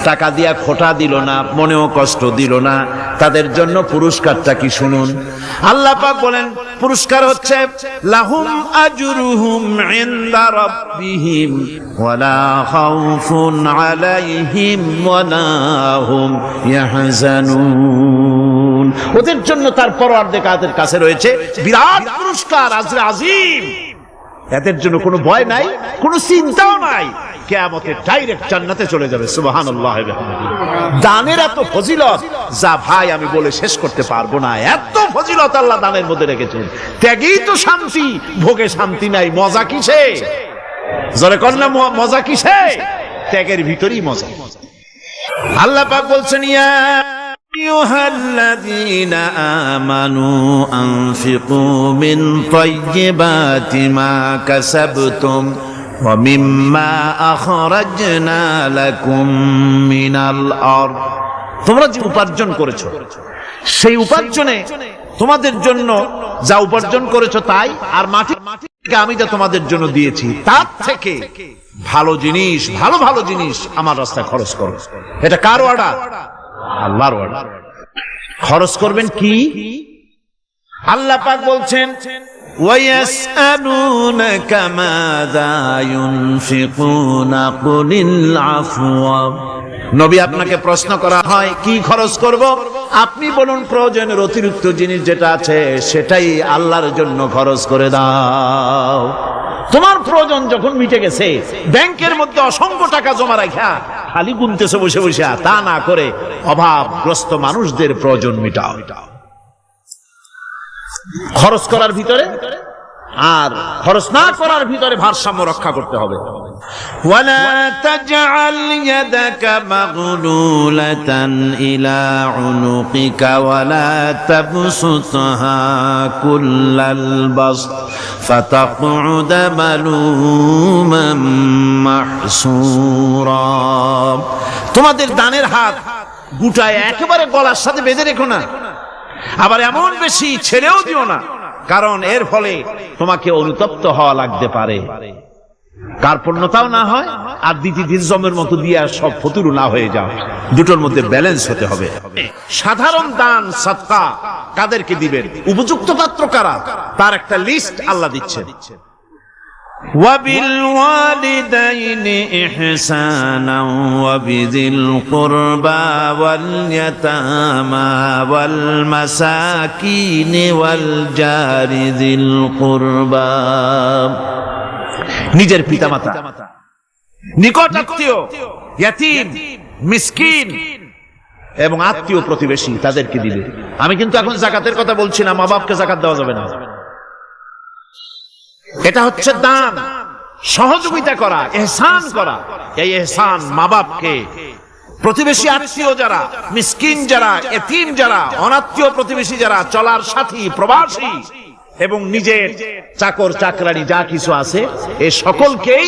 টাকা দিয়া খোটা দিল না, মনেও কষ্ট দিল না, তাদের জন্য পুরস্কারটা কি শুনুন। আল্লাহ পাক বলেন পুরস্কার হচ্ছে লাহুম আজরুহুম ইনদা রাব্বিহিম ওয়ালা খাউফুন আলাইহিম ওয়ালা হুম ইয়াহজানুন। ওদের জন্য তার পরওয়ারদিগারের কাছে রয়েছে বিরাট পুরস্কার, আজরে আজিম। এদের জন্য কোনো ভয় নাই, কোনো চিন্তাও নাই, কিয়ামতের ডাইরেক্ট জান্নাতে চলে যাবে। সুবহানাল্লাহ। দানের এত ফজিলত যা ভাই আমি বলে শেষ করতে পারবো না, এত ফজিলত আল্লাহ দানের মধ্যে রেখেছেন। ত্যাগেই তো শান্তি, ভোগে শান্তি নাই, মজা কিসে? জোরে কর না, মজা কিসে? ত্যাগের ভিতরেই মজা। আল্লাহ পাক বলছেন ইয়া আইয়ুহাল্লাযীনা আমানু আনফিকু মিন তাইয়্যিবাতি মা কাসাবতুম ওয়া মিম্মা আখরাজনা লাকুম মিনাল আরদ। তোমরা যে উপার্জন করেছো, সেই উপার্জনে তোমাদের জন্য যা উপার্জন করেছো তাই, আর মাটি থেকে আমি যা তোমাদের জন্য দিয়েছি তার থেকে ভালো জিনিস, ভালো ভালো জিনিস আমার রাস্তায় খরচ করো। এটা কার অর্ডার? আল্লাহর অর্ডার। খরচ করবেন কি? আল্লাহ পাক বলছেন ওয়ায়াসআলুনাকা মাযা ইউনফিকুনা কুলিল আফওয়া। নবী আপনাকে প্রশ্ন করা হয় কি খরচ করব, আপনি বলুন প্রয়োজনের অতিরিক্ত জিনিস যেটা আছে সেটাই আল্লাহর জন্য খরচ করে দাও। তোমার প্রয়োজন যখন মিটে গেছে, ব্যাংকের মধ্যে অসংখ্য টাকা জমা রাখা খালি গুনতেছে বসে বসে, তা না করে অভাবগ্রস্ত মানুষদের প্রয়োজন মিটাও। খরচ করার ভিতরে আর খরচ না করার ভিতরে ভারসাম্য রক্ষা করতে হবে। ওয়ালা তাজআল ইয়াদাকা মাগলুলাতান ইলা উনুকিকা ওয়ালা তাবসুতহা কুল্লাল বাসত ফাতাকউদা মালুমান মাহসুরা। তোমাদের দানের হাত গুটায় একেবারে গলার সাথে বেঁধে রেখো না, আবার এমন বেশি ছেড়েও দিও না, কারণ এর ফলে তোমাকে অনুতপ্ত হওয়া লাগতে পারে, কার্পণ্যতাও না হয়, আর দ্বিতীয় জমের মতো দিয়ে সব ফতুরু না হয়ে যাও। দুটোর মধ্যে ব্যালেন্স হতে হবে। সাধারণ দান সাদকা কাদেরকে দিবেন, উপযুক্ত পাত্র কারা, তার একটা লিস্ট আল্লাহ দিচ্ছেন। وبالوالدين إحسانا وبذي القربى واليتامى والمساكين والجار ذي القربى। নিজের পিতামাতা, নিকট আত্মীয়, ইয়াতীম, মিসকিন এবং আত্মীয় প্রতিবেশী তাদেরকে দিবে। আমি কিন্তু এখন যাকাতের কথা বলছি না, মা বাপকে যাকাত দেওয়া যাবে না। এটা হচ্ছে দান, সহযোগিতা করা, ইহসান করা। এই ইহসান মা বাপকে, প্রতিবেশী আত্মীয় যারা, মিসকিন যারা, এতিম যারা, অনাত্মীয় প্রতিবেশী যারা, চলার সাথী, প্রবাসী এবং নিজের চাকর চাকরানি যা কিছু আছে, এই সকলকেই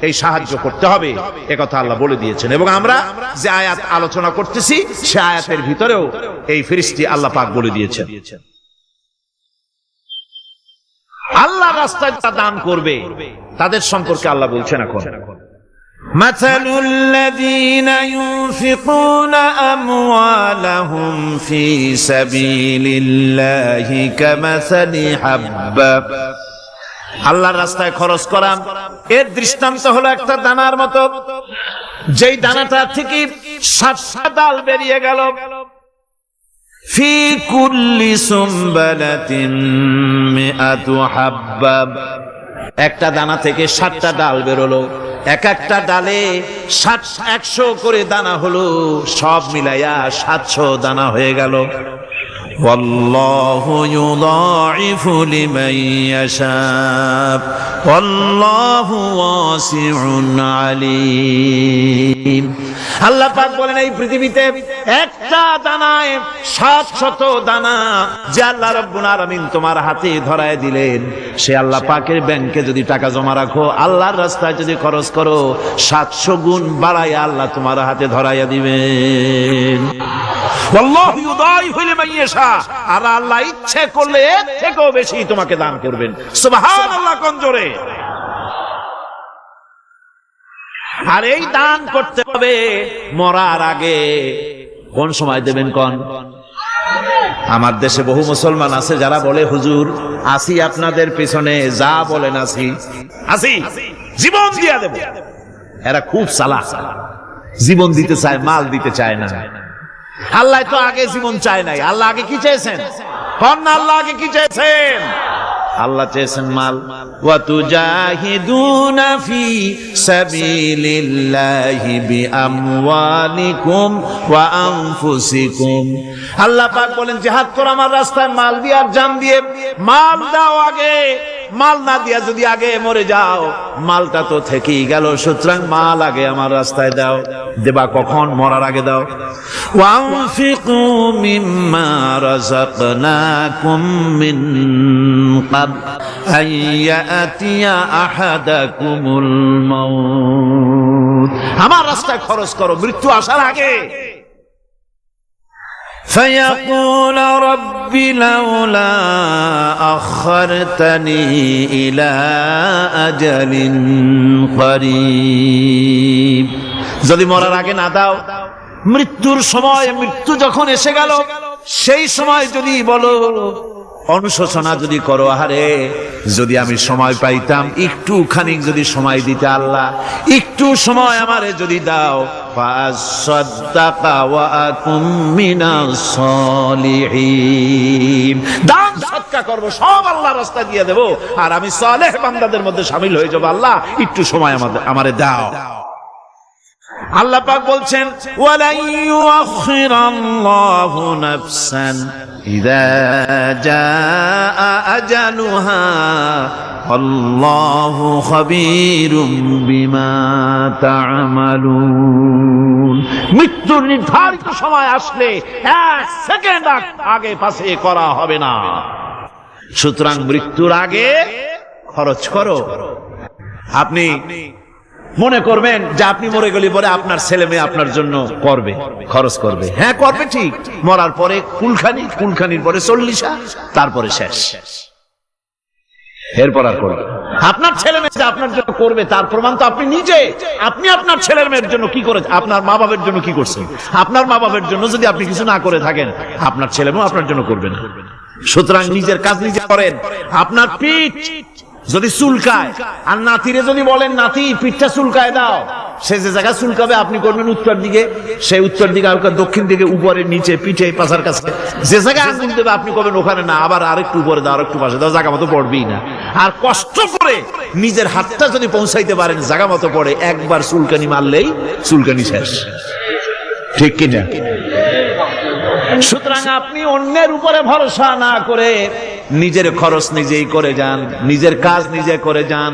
এই সাহায্য করতে হবে, একথা আল্লাহ বলে দিয়েছেন। এবং আমরা যে আয়াত আলোচনা করতেছি সে আয়াতের ভিতরেও এই ফেরেশতা আল্লাহ পাক বলে দিয়েছেন। আল্লাহ রাস্তায় যারা দান করবে তাদের সম্পর্কে আল্লাহ বলছেন এখন মাসালুল লাযীনা ইউনফিকুনা আমওয়ালাহুম ফি সাবিলিল্লাহি কামাসালি হাব্বা। আল্লাহর রাস্তায় খরচ করা এর দৃষ্টান্ত হলো একটা দানার মতো, যেই দানাটা থেকে ৭টা ডাল বেরিয়ে গেল। ফি কুল্লি সুমবালাতিন মিআতু হাব্বা, একটা দানা থেকে ৭টা ডাল বেরোলো, এক একটা ডালে ১০০ করে দানা হলো, সব মিলাইয়া ৭০০ দানা হয়ে গেল। ওয়াল্লাহু ইউদাইফু লিমান ইয়াশা ওয়াল্লাহু ওয়াসিউন আলীম। আল্লাহ পাক বলেন এই পৃথিবীতে একটা দানায় ৭০০ দানা যে আল্লাহ রাব্বুল আলামিন তোমার হাতে ধরায় দিলেন, সে আল্লাহ পাকের ব্যাংকে যদি টাকা জমা রাখো, আল্লাহর রাস্তায় যদি খরচ করো, ৭০০ গুণ বাড়াইয়া আল্লাহ তোমার হাতে ধরাইয়া দিবেন। আল্লাহু ইউদাইফু লিমান ইয়াশা, আর আল্লাহ ইচ্ছে করলে এর থেকেও বেশি তোমাকে দান করবেন। সুবহানাল্লাহ, কোন জোরে। আর এই দান করতে হবে মরার আগে। কোন সময় দেবেন কোন? আমার দেশে বহু মুসলমান আছে যারা বলে হুজুর আসি আপনাদের পিছনে, যা বলেন আসি, জীবন দিয়ে দেব। এরা খুব চালাক, জীবন দিতে চায়, মাল দিতে চায় না। আল্লাহ তো আগে জীবন চায় নাই। আল্লাহ আগে কি চেয়েছেন? কোন আল্লাহ আগে কি চেয়েছেন? আল্লাহ চেয়েছেন মাল। ওয়া তুজাহিদুনা ফি সাবিলিল্লাহি বিআমওয়ালিকুম ওয়া আনফুসিকুম। আল্লাহ পাক বলেন জিহাদ করো আমার রাস্তায় মাল দিয়ে আর জান দিয়ে। মাল দাও আগে, মাল না দিয়া যদি আগে মরে যাও মালটা তো থেকেই গেল। সুতরাং মাল আগে আমার রাস্তায় দাও। দেবা কখন? মরার আগে দাও। ওয়ানফিকু মিম্মা রাযাকনাকুম মিন ক্বাবল আন ইয়াতিয়া আহাদাকুমুল মাউত। আমার রাস্তায় খরচ করো মৃত্যু আসার আগে। فيقول رب لولا أخرتني إلى أجل قريب। যদি মরার আগে না দাও, মৃত্যুর সময়, মৃত্যু যখন এসে গেল সেই সময় যদি বলো, অনুশোচনা যদি করো, আহারে যদি আমি সময় পাইতাম, একটু খানিক যদি সময় দিতে, আল্লাহ একটু সময় আমারে যদি দাও, ফাসাদদাকা ওয়া আকুম মিনাস সালিহিন। দান সদকা করব, সব আল্লাহর রাস্তায় দিয়ে দেব, আর আমি সালেহ বান্দাদের মধ্যে শামিল হয়ে যাব। আল্লাহ একটু সময় আমারে দাও। আল্লাহ পাক বলছেন ওয়ালা ইউআখিরাল্লাহু নাফসান ইযা জাআ আজালুহা আল্লাহু খাবীরুম বিমা তা'মালুন। মৃত্যুর নির্ধারিত সময় আসলে এক সেকেন্ড আগে পাশে করা হবে না। সুতরাং মৃত্যুর আগে খরচ করো। আপনি মনে করবেন যে আপনি মরে গেলে পরে আপনার ছেলে মেয়ে আপনার জন্য করবে, খরচ করবে। হ্যাঁ করবে ঠিক, মরার পরে কুলখানির পরে 40, তারপরে শেষ, এরপর আর করবে। আপনার ছেলে মেয়ে যে আপনার জন্য করবে তার প্রমাণ তো আপনি নিজে। আপনি আপনার ছেলের মেয়ের জন্য কি করেছেন? আপনার মা বাবার জন্য কি করছেন? আপনার মা বাবার জন্য যদি আপনি কিছু না করে থাকেন, আপনার ছেলে মেয়ে আপনার জন্য করবে না। সুতরাং নিজের কাজ নিজে করেন। আপনার পিঠ যদি চুলকায় আর নাতিরে যদি বলেন নাতি পিঠটা চুলকায় দাও, সে যে জায়গা চুলকাবে আপনি করবেন উত্তর দিকে, সে উত্তর দিকে, দক্ষিণ দিকে, উপরে, নিচে, পিঠে, পাশার কাছে যে জায়গায় আঙ্গুল দেবে আপনি করবেন ওখানে না, আবার আরেকটু উপরে দাও, আরেকটু পাশে দাও, জায়গা মতো পড়বেই না। আর কষ্ট করে নিজের হাতটা যদি পৌঁছাইতে পারেন জায়গা মতো পড়ে, একবার চুলকানি মারলেই চুলকানি শেষ। ঠিক কিনা? সুতরাং আপনি অন্যের উপরে ভরসা না করে নিজের খরচ নিজেই করে যান, নিজের কাজ নিজে করে যান,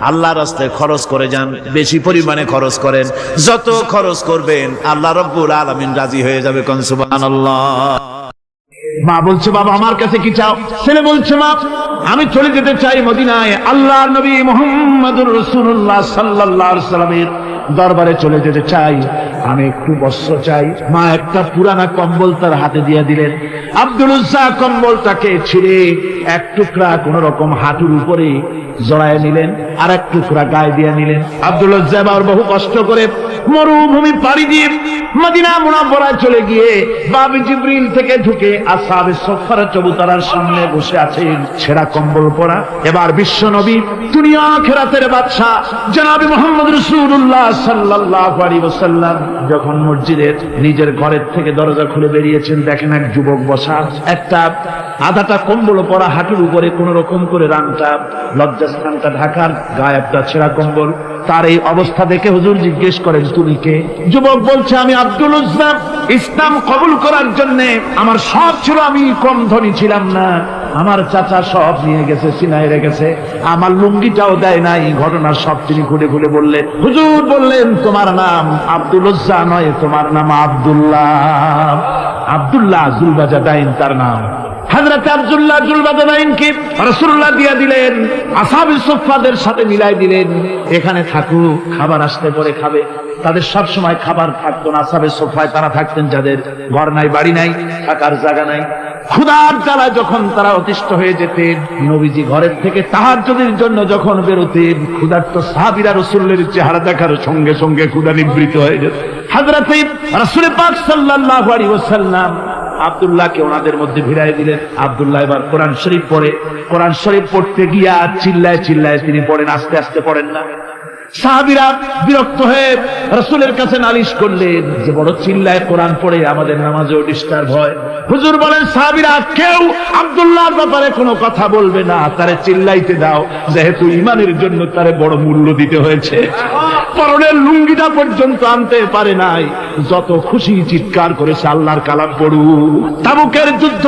আল্লাহর রাস্তায় খরচ করে যান। বেশি পরিমাণে খরচ করেন, যত খরচ করবেন আল্লাহ রাব্বুল আলামিন রাজি হয়ে যাবে। কোন সুবহানাল্লাহ। মা বলছে বাবা আমার কাছে কি চাও? ছেলে বলছে মা আমি চলে যেতে চাই মদিনায়, আল্লাহর নবী মুহাম্মদুর রাসূলুল্লাহ সাল্লাল্লাহু আলাইহি ওয়াসাল্লামের দরবারে চলে যেতে চাই, আমি একটু বস্ত্র চাই। মা একটা পুরানা কম্বল তার হাতে দিয়ে দিলেন। আব্দুল উজ্জা কম্বলটাকে ছিঁড়ে এক টুকরা কোন রকম হাঁটুর উপরে জড়ায় নিলেন, আর এক টুকরা গায়ে দিয়ে নিলেন। আব্দুল উজ্জা আবার বহু কষ্ট করে মরুভূমি পাড়ি দিয়ে মদিনা মুনাওয়ারায় চলে গিয়ে বাবি জিবরিল থেকে ঢুকে আসহাবে সুফফার চবুতরার সামনে বসে আছেন, ছেঁড়া কম্বল পরা। এবার বিশ্ব নবী দুনিয়া আখিরাতের বাদশা জনাবে মুহাম্মদ রাসূলুল্লাহ সাল্লাল্লাহু আলাইহি ওয়াসাল্লাম যখন মসজিদের নিজের ঘরের থেকে দরজা খুলে বেরিয়েছেন, দেখেন এক যুবক বসা, একটা আধাটা কম্বল পরা, হাঁটুর উপরে কোন রকম করে রানটা, লজ্জাস্থানটা ঢাকার, গায়ে একটা ছেঁড়া কম্বল। তার এই অবস্থা দেখে হুজুর জিজ্ঞেস করেন তুমি কে? যুবক বলছে আমি আব্দুল উজ্জা। ইসলাম কবুল করার জন্য আমার সব ছিল, আমি কম ধনী ছিলাম না, আমার চাচা সব নিয়ে গেছে, সিনায় রেখেছে, আমার লুঙ্গিটাও দেয় নাই। ঘটনা সব তিনি খুলে খুলে বললেন। হুজুর বললেন তোমার নাম আব্দুল উজ্জা নয়, তোমার নাম আব্দুল্লাহ। আব্দুল্লাহ জুলবাজাদাইন তার নাম। হযরত আব্দুল্লাহ জুলবাজাদাইনকে রাসূলুল্লাহ দিয়া দিলেন, আসহাবে সুফফাদের সাথে মিলাই দিলেন, এখানে থাকো, খাবার আসতে পরে খাবে। তাদের সব সময় খাবার থাকতো না, সাবে সোফায় তারা থাকতেন, যাদের ঘর নাই বাড়ি নাই, থাকার জায়গা নাই। ক্ষুধার জ্বালায় যখন তারা অতিষ্ঠ হয়ে যেতেন, নবীজি ঘরের থেকে তাহাজ্জুদের জন্য যখন বেরোতেন, ক্ষুধার্ত সাহাবীরা রাসূলের চেহারা দেখার সঙ্গে সঙ্গে ক্ষুধা নিবৃত হয়ে যেত। হযরত রাসূল পাক সাল্লাল্লাহু আলাইহি ওয়াসাল্লাম আব্দুল্লাহকে ওনাদের মধ্যে ভিড়াই দিলেন। আব্দুল্লাহ এবার কোরআন শরীফ পড়ে। কোরআন শরীফ পড়তে গিয়া চিল্লায় চিল্লায় তিনি পড়েন, আস্তে আস্তে পড়েন না। সাহাবীরা বিরক্ত হয়ে রাসূলের কাছে নালিশ করলেন যে বড় চিল্লায় কোরআন পড়ে, আমাদের নামাজেও ডিস্টার্ব হয়। হুজুর বলেন, সাহাবীরা কেউ আব্দুল্লাহর ব্যাপারে কোনো কথা বলবে না, তারে চিল্লাইতে দাও, যেহেতু ঈমানের জন্য তারে বড় মূল্য দিতে হয়েছে। পরনের লুঙ্গিটা পর্যন্ত আনতে পারে নাই, যত খুশি চিৎকার করেছে আল্লাহর কালাম পড়ু। তাবুকের যুদ্ধ,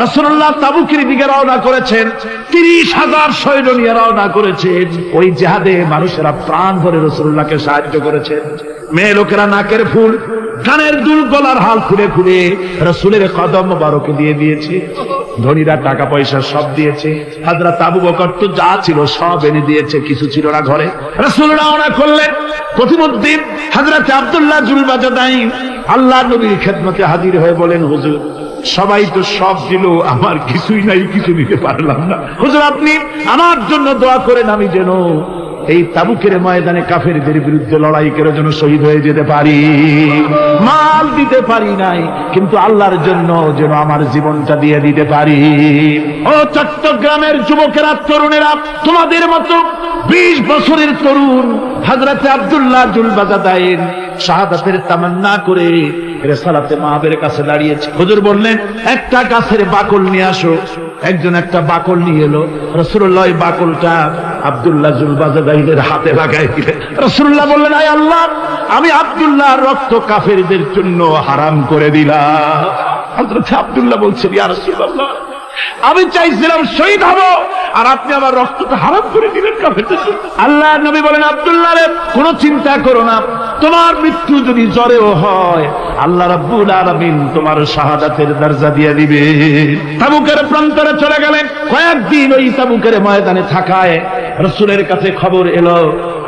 রাসূলুল্লাহ তাবুকের দিকে রওনা করেছেন, 30,000 সৈন্য নিয়ে রওনা করেছেন। ওই জিহাদে মানুষেরা প্রাণ ভরে রাসূলুল্লাহকে সাহায্য করেছেন। মেয়ে লোকেরা নাকের ফুল, কানের দুল, গলার হাল খুলে খুলে রাসূলের কদম মোবারকে দিয়ে দিয়েছে। ধনীরা টাকা পয়সা সব দিয়েছে। হযরত আবু বকর তো যা ছিল সব এনে দিয়েছে, কিছু ছিল না ঘরে। রাসূল রওনা করলেন। প্রতিমধ্যে হযরত আব্দুল্লাহ জুলবাজাদাইন আল্লাহর নবীর খেদমতে হাজির হয়ে বলেন, হুজুর সবাই তো সব দিল, আমার কিছুই নাই, কিছু দিতে পারলাম না। হুজুর আপনি আমার জন্য দোয়া করেন, আমি যেন এই তাবুকের ময়দানে কাফেরদের বিরুদ্ধে লড়াই করে যেন শহীদ হয়ে যেতে পারি। মাল দিতে পারি নাই, কিন্তু আল্লাহর জন্য যেন আমার জীবনটা দিয়ে দিতে পারি। ও চট্টগ্রামের যুবকেরা, তরুণেরা, তোমাদের মতো 20 বছরের তরুণ হযরত আব্দুল্লাহ জুলবাজাদাইন শাহাদাতের তামান্না করে রিসালাতে মাহবের কাছে দাঁড়িয়েছে। হুজুর বললেন, একটা গাছের বাকল নিয়ে আসো। একজন একটা বাকল নিয়ে এলো। রাসূলুল্লাহ এই বাকলটা আব্দুল্লাহ জুলবাজাদাইনের হাতে লাগাই দিলেন। রাসূলুল্লাহ বললেন, আয় আল্লাহ, আমি আব্দুল্লাহর রক্ত কাফেরদের জন্য হারাম করে দিলাম। হযরত আব্দুল্লাহ বলছেন, ইয়া রাসূলুল্লাহ, আমি চাইছিলাম শহীদ হব, আর আপনি আমার রক্তটা হারাম করে দিলেন কাফেরদের জন্য। আল্লাহর নবী বলেন, আব্দুল্লাহ রে, কোনো চিন্তা করো না, তোমার মৃত্যু যদি জ্বরেও হয়, আল্লাহ রাব্বুল আলামিন তোমার শাহাদাতের দরজা দিয়ে দিবে। তাবুকের প্রান্তরে চলে গেলেন। কয়েকদিন ওই তাবুকের ময়দানে থাকায় রাসূলের কাছে খবর এলো,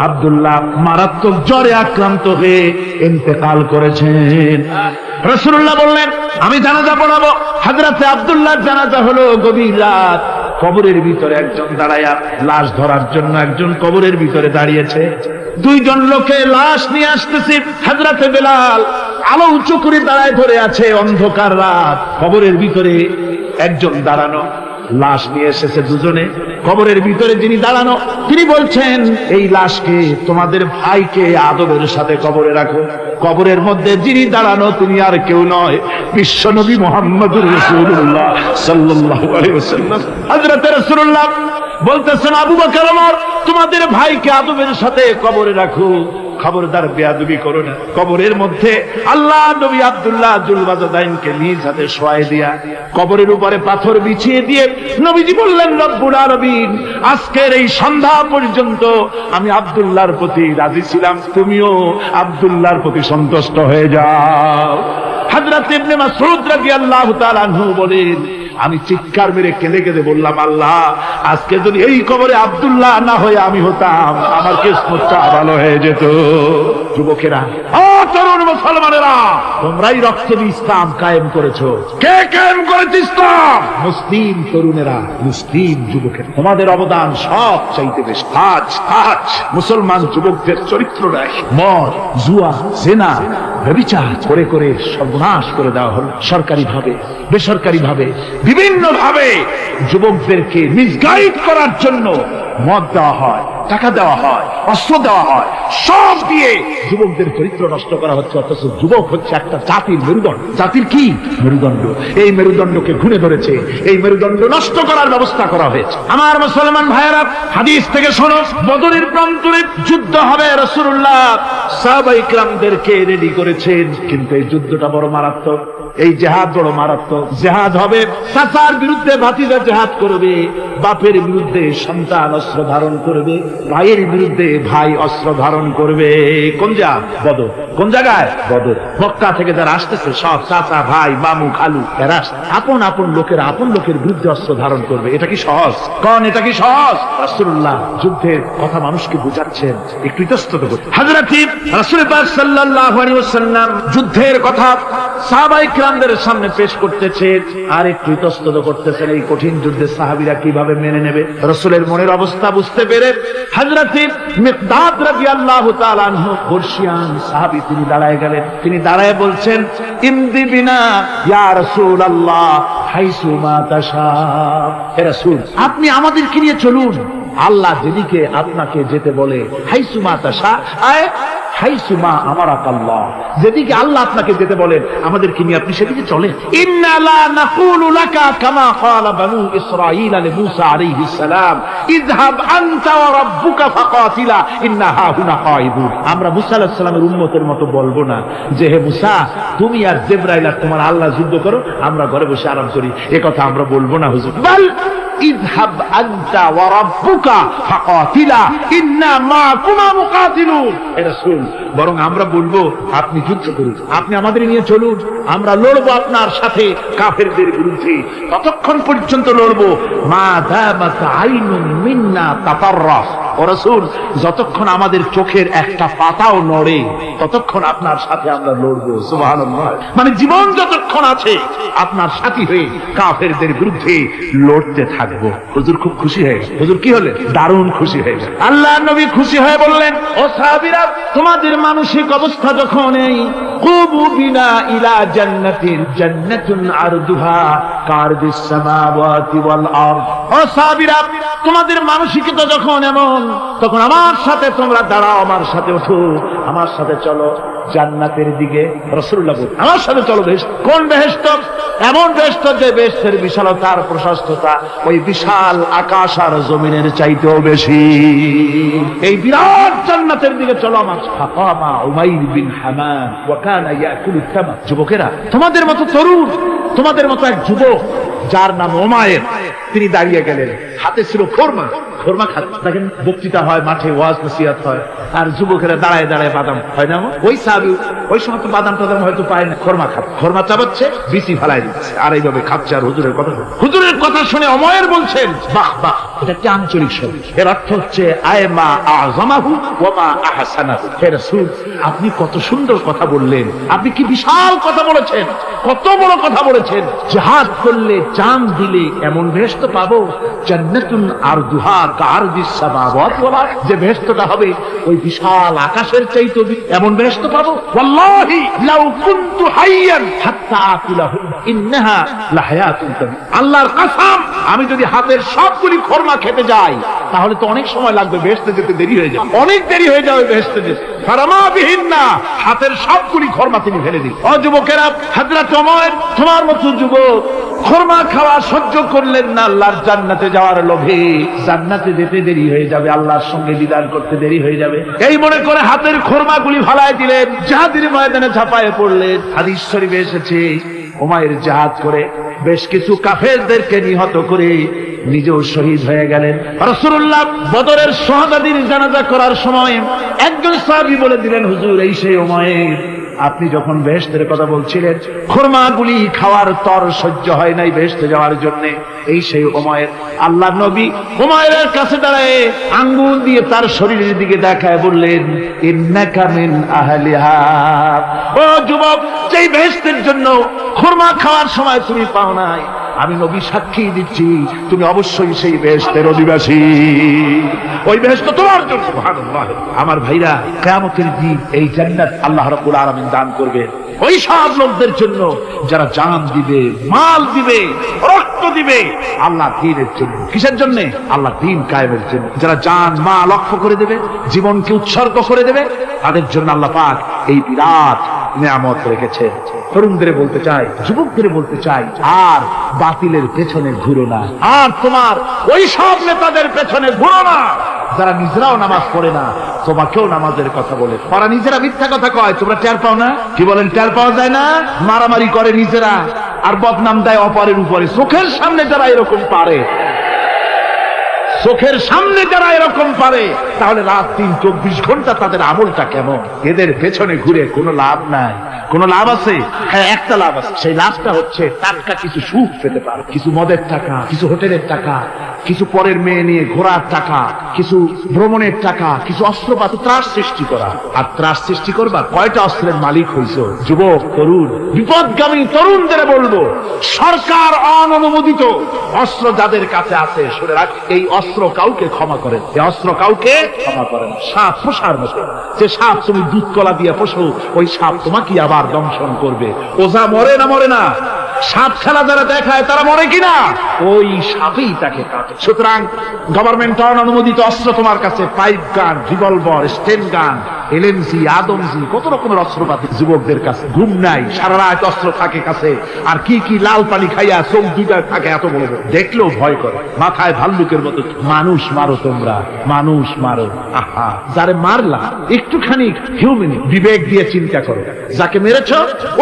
আব্দুল্লাহ মারাত্মক জ্বরে আক্রান্ত হয়ে ইন্তেকাল করেছেন। রাসূলুল্লাহ বললেন, আমি জানাজা পড়াবো। হযরত আব্দুল্লাহর জানাজা হলো গভীর রাত। কবরের ভিতরে একজন দাঁড়ায়া লাশ ধরার জন্য একজন কবরের ভিতরে দাঁড়িয়েছে। 2 জন লোকে লাশ নিয়ে আসতেছে। হযরত বেলাল আলো উঁচু করে দাঁড়ায় ধরে আছে। অন্ধকার রাত, কবরের ভিতরে একজন দাঁড়ানো, লাশ নিয়ে এসেছে দুজনে। কবরের ভিতরে যিনি দাঁড়ানো, তিনি বলছেন, এই লাশকে তোমাদের ভাইকে আদবের সাথে কবরে রাখো। কবরের মধ্যে যিনি দাঁড়ানো তিনি আর কেউ নয়, বিশ্বনবী মুহাম্মদুর রাসূলুল্লাহ সাল্লাল্লাহু আলাইহি ওয়াসাল্লাম। হযরত রাসূলুল্লাহ বলতেছেন, আবু বকর ওমর, তোমাদের ভাইকে আদবের সাথে কবরে রাখো, খবরদার বেয়াদবি করো না। কবরের মধ্যে আল্লাহ নবী আব্দুল্লাহ জুলবাজাদাইনকে নিজ হাতে শোয়াই দিয়া কবরের উপরে পাথর বিছিয়ে দিয়ে নবীজি বললেন, রব্বুল আলামিন, আজকের এই সন্ধ্যা পর্যন্ত আমি আব্দুল্লাহর প্রতি রাজি ছিলাম, তুমিও আব্দুল্লাহর প্রতি সন্তুষ্ট হয়ে যাও। হযরত ইবনে মাসউদ রাদিয়াল্লাহু তাআলা আনহু বলেন, আমি চিৎকার মেরে কেঁদে কেঁদে বললাম, আল্লাহ, আজকে যদি এই কবরে আব্দুল্লাহ না হয়ে আমি হতাম, আমার কিসমতটা ভালো হয়ে যেত। যুবকেরা, ও তরুণ মুসলমানেরা, তোমরাই রক্তে ইসলাম কায়েম করেছো। কে কায়েম করেছে ইসলাম? মুসলিম তরুণেরা, মুসলিম যুবকেরা। তোমাদের অবদান সব চাইতে বেশি। আজ মুসলমান যুবকদের চরিত্র নাই। মদ, জুয়া, জেনা, ব্যভিচার করে করে সর্বনাশ করে দেওয়া হলো। সরকারি ভাবে, বেসরকারি ভাবে, বিভিন্ন ভাবে যুবকদেরকে মিসগাইড করার জন্য মদ দেওয়া হয়, টাকা দেওয়া হয়, অস্ত্র দেওয়া হয়, সব দিয়ে যুবকদের চরিত্র নষ্ট করা হচ্ছে। অথচ যুবক হচ্ছে একটা জাতির মেরুদণ্ড। জাতির কি মেরুদণ্ড? এই মেরুদণ্ডকে ঘুরে ধরেছে, এই মেরুদণ্ড নষ্ট করার ব্যবস্থা করা হয়েছে। আমার মুসলমান ভাইয়েরা, হাদিস থেকে শোনো, বদরের প্রান্তরে যুদ্ধ হবে। রাসূলুল্লাহ সাহাবায়ে কিরামদেরকে রেডি করেছেন, কিন্তু এই যুদ্ধটা বড় মারাত্মক। এই জিহাদ বড় মারাত্মক। জিহাদ হবে, চাচার বিরুদ্ধে ভাতিজা জিহাদ করবে, বাপের বিরুদ্ধে সন্তান অস্ত্র ধারণ করবে, ভাইয়ের বিরুদ্ধে ভাই অস্ত্র ধারণ করবে। কোন বদর, কোন জায়গায়? বদর। মক্কা থেকে যারা আসতেছে সব চাচা ভাই মামু খালু এরা আপন আপন লোকের বিরুদ্ধে অস্ত্র ধারণ করবে। এটা কি সহজ? কোন এটা কি সহজ? রাসূলুল্লাহ যুদ্ধের কথা মানুষকে বুঝাচ্ছেন, একটু ইতস্তত করতে। হযরত রাসূল পাক সাল্লাল্লাহু আলাইহি ওয়াসাল্লাম যুদ্ধের কথা সাহাবায়ে কিরামদের সামনে পেশ করতেছেন আর একটু ইতস্তত করতেছেন। এই কঠিন যুদ্ধে সাহাবীরা কিভাবে মেনে নেবে? রাসূলের মনের অবস্থা বুঝতে পেরে হযরত মিকদাদ রাদিয়াল্লাহু তাআলা আনহু বর্ষিয়ান সাহাবী তিনি দাঁড়ায় গেলেন। তিনি দাঁড়ায় বলছেন, ইমদি বিনা ইয়া রাসূলুল্লাহ হাইসু মা তাশা। হে রাসূল, আপনি আমাদেরকে নিয়ে চলুন আল্লাহ যেদিকে আপনাকে যেতে বলে। হাইসু মা তাশা আয় হাইসু মা আমারাকাল্লাহ, যেদিকে আল্লাহ আপনাকে যেতে বলেন আমাদেরকে নিয়ে আপনি সেদিকে চলেন। ইন্না লা নাকুলু লাকা কামা ক্বালা বানু ইসরাঈল লিমূসা আলাইহিস সালাম ইযহাব আনতা ওয়া রাব্বুকা ফাকাতিলা ইন্না হাহুনা কাঈদুন। আমরা মুসা আলাইহিস সালামের উম্মতের মতো বলবো না যে হে মুসা তুমি আর জিবরাইল আর তোমার আল্লাহ যুদ্ধ করো, আমরা ঘরে বসে আরাম করি, এ কথা আমরা বলবো না হুজুর। বল ইযহাব আনতা ওয়া রাব্বুকা ফাকাতিলা ইন্না মাআকুমা মুকাতিলুন। হে রাসূল, বরং আমরা বলবো আপনি যুদ্ধ করুন, আপনি আমাদের নিয়ে চলুন, আমরা লড়বো আপনার সাথে কাফেরদের বিরুদ্ধে। ততক্ষণ পর্যন্ত লড়বো মা দামাত আইনুম মিন্না তাতাররাফ। ও রাসূল, যতক্ষণ আমাদের চোখের একটা পাতাও নড়ে ততক্ষণ আপনার সাথে আমরা লড়বো। সুবহানাল্লাহ। মানে জীবন যতক্ষণ আছে আপনার সাথী হয়ে কাফেরদের বিরুদ্ধে লড়তে থাকবো। হুজুর খুব খুশি হয়ে গেল। হুজুর কি হলেন? দারুণ খুশি হয়ে গেল। আল্লাহর নবী খুশি হয়ে বললেন, ও সাহাবীরা, তোমাদের মানসিক অবস্থা যখন এই কুবু বিনা ইলা জান্নাতিন জান্নাতুন আরদুহা কারদিস সামাওয়াতি ওয়াল আরদ। ও সাহাবীরা, তোমাদের মানসিকতা যখন এমন, তখন আমার সাথে তোমরা দাঁড়াও, আমার সাথে ওঠো, আমার সাথে চলো জান্নাতের দিকে। রাসূলুল্লাহ বলেন, আমার সাথে চলো বেহেশত। কোন বেহেশত? এমন বেহেশত যে বেহেশতের বিশালতা আর প্রশস্ততা ওই বিশাল আকাশ আর জমিনের চাইতেও বেশি। এই বিরাট জান্নাতের দিকে চলো আমার। ফাকামা উমাইর বিন হামাম ওয়া কানা ইয়াকুলু তামার। যুবকেরা, তোমাদের মতো তরুণ, তোমাদের মতো এক যুবক যার নাম উমাইর, তিনি দাঁড়িয়ে গেলেন, হাতে ছিল খোরমা। খোরমা খাচ্ছে, দেখেন বক্তৃতা হয়, মাঠে ওয়াজ নসিহত হয়, আর যুবকেরা দাঁড়ায় দাঁড়ায় বাদাম হয় না? ওই সাহাবী ওই সময় তো বাদাম টাদাম হয়তো পায় না, খোরমা খাচ্ছে, খোরমা চাবাচ্ছে, বিচি ফেলাই দিচ্ছে, আর এইভাবে খাচ্ছে আর হুজুরের কথা শুনে। হুজুরের কথা শুনে উমাইর বলছেন, বাহ বাহ, এটা কি আঞ্চলিক শব্দ? এর অর্থ হচ্ছে আয়মা আযমাহু ওয়া মা আহসানাহু। হে রাসূল, আপনি কত সুন্দর কথা বললেন, আপনি কি বিশাল কথা বলেছেন, কত বড় কথা বলেছেন। জিহাদ করলে জান দিলে এমন বেহেশত পাবো, জান্নাতুন আরদুহা কারদিস সামাওয়াতি ওয়াল আরদ, যে বেহেশতটা হবে ওই বিশাল আকাশের চাইতে এমন বেহেশত পাবো। ওয়াল্লাহি লাউ কুনতু হাইয়ান হাত্তা আকুলাহু ইন্নাহা লাহায়াতুন তাবি। আল্লাহর কসম, আমি যদি হাতের সবগুলি খোরমা খেতে যাই তাহলে তো অনেক সময় লাগবে, বেহেশতে যেতে দেরি হয়ে যাবে, অনেক দেরি হয়ে যাবে বেহেশতে যেতে। ফারামা বিহিন্না, হাতের সবগুলি খোরমা তিনি ফেলে দিন। ও যুবকেরা, হযরত ওমর তোমার মতো যুবক খোরমা খাওয়া সহ্য করলেন না আল্লাহর জান্নাতে যাওয়ার লোভে। জান্নাতে যেতে দেরি হয়ে যাবে, আল্লাহর সঙ্গে দিদার করতে দেরি হয়ে যাবে, এই মনে করে হাতের খোরমাগুলি ফালাই দিলেন, জিহাদের ময়দানে ঝাঁপায়ে পড়লেন। হাদিস শরীফে এসেছে, উমাইর জিহাদ করে বেশ কিছু কাফেরদেরকে নিহত করে নিজেও শহীদ হয়ে গেলেন। রাসূলুল্লাহ বদরের শাহাদাতের জানাজা করার সময় একজন সাহাবী বলে দিলেন, হুজুর, এই সেই উমাইর, আপনি যখন বেহেশতের কথা বলছিলেন, খোরমাগুলি খাওয়ার তর সহ্য হয় নাই বেহেশতে যাওয়ার জন্য, এই সেই উমাইর। আল্লাহর নবী উমাইরের কাছে দাঁড়ায় আঙ্গুল দিয়ে তার শরীরের দিকে দেখায় বললেন, ইন্নাকা মিন আহলিহা। ও যুবক, যেই বেহেশতের জন্য খোরমা খাওয়ার সময় তুমি পাও নাই, আমি নবী সাক্ষী দিচ্ছি তুমি অবশ্যই সেই বেহেশতের অধিবাসী, ওই বেহেশত তোমার জন্য। সুবহানাল্লাহ। আমার ভাইরা, কিয়ামতের দিন এই জান্নাত আল্লাহ রাব্বুল আলামিন দান করবেন ওই সব লোকদের জন্য যারা জান দিবে, মাল দিবে, রক্ত দিবে আল্লাহ দ্বীনের জন্য। কিসের জন্য? আল্লাহ দ্বীন কায়েমের জন্য। যারা জান মাল লক্ষ্য করে দেবে, জীবনকে উৎসর্গ করে দেবে, তাদের জন্য আল্লাহ পাক এই বিরাট নিয়ামত রেখেছে। তরুণদের বলতে চাই, যুবকদের বলতে চাই, আর বাতিলের পেছনে ঘুরো না, আর তোমার ওই সব নেতাদের পেছনে ঘুরো না যারা নিজেরাও নামাজ পড়ে না, তোমাকেও নামাজের কথা বলে। ওরা নিজেরা মিথ্যা কথা কয়, তোমরা টের পাও না? কি বলেন, টের পাওয়া যায় না? মারামারি করে নিজেরা আর বদনাম দেয় অপরের উপরে। চোখের সামনে যারা এরকম পারে, চোখের সামনে যারা এরকম পারে, তাহলে রাত দিন 24 ঘন্টা তাদের আমলটা কেমন? এদের পেছনে ঘুরে কোনো লাভ নাই। কোন লাভ আছে? হ্যাঁ, একটা লাভ আছে। সেই লাভটা হচ্ছে টাটকা কিছু সুখ পেতে পারে, কিছু মদের টাকা, কিছু হোটেলের টাকা, কিছু পরের মেয়ে নিয়ে ঘোরার টাকা, কিছু ভ্রমণের টাকা, কিছু অস্ত্রপাত, ত্রাস সৃষ্টি করা। আর ত্রাস সৃষ্টি করবা, কয়টা অস্ত্রের মালিক হইছো? যুবক, তরুণ, বিপদগামী তরুণদের বলবো, সরকার অননুমোদিত অস্ত্র যাদের কাছে আছে, শুনে রাখ, এই অস্ত্র কাউকে ক্ষমা করেন, এই অস্ত্র কাউকে ক্ষমা করেন। সাপ পোষার মতো, যে সাপ তুমি দুধ কলা দিয়ে পোষো, ওই সাপ তোমাকে আবার দংশন করবে। ওঝা মরে না মরে না, সাপ খেলা যারা দেখায় তারা মরে কিনা, ওই সাপেই তাকে কাটে। সুতরাং গভর্নমেন্ট অনুমোদিত অস্ত্র তোমার কাছে, পাইপ গান, রিভলভার, স্টেন গান, এলএমজি, আদমজি, কত রকমের অস্ত্রপাতি যুবকদের কাছে। ঘুম নাই, সারা রাত অস্ত্র থাকে কাছে, আর কি কি লাল পানি খাইয়া চোখ দুইটা থাকে, এত বড় দেখলেও ভয় করে, মাথায় ভাল্লুকের মতো। মানুষ মারো তোমরা, মানুষ মারো। আহা, যারে মারলা একটুখানি হিউম্যানি বিবেক দিয়ে চিন্তা করো। যাকে মেরেছ,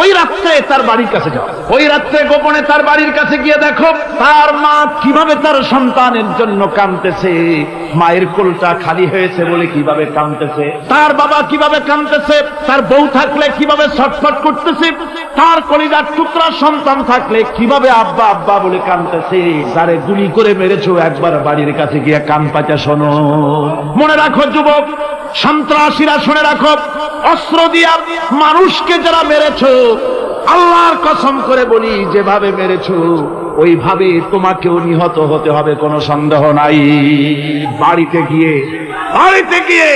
ওই রাত্রে তার বাড়ির কাছে যাও, ওই রাত্রে গোপনে তার বাড়ির কাছে গিয়ে দেখো তার মা কিভাবে তার সন্তানের জন্য কাঁদতেছে, মায়ের কোলটা খালি হয়েছে বলে কিভাবে কাঁদতেছে, তার বাবা কিভাবে কাঁদতেছে, তার বউ থাকলে কিভাবে ছটফট করতেছে, তার কলিজার টুকরা সন্তান থাকলে কিভাবে আব্বা আব্বা বলে কাঁদতেছে। যারে গুলি করে মেরেছো, একবার বাড়ির কাছে গিয়ে কান পাচা শোনো। মনে রাখো যুবক, সন্ত্রাসীরা, শুনে রাখো, অস্ত্র দিয়া মানুষকে যারা মেরেছো, আল্লাহর কসম করে বলি, যেভাবে মেরেছো ওইভাবে তোমাকেও নিহত হতে হবে, কোনো সন্দেহ নাই। বাড়িতে গিয়ে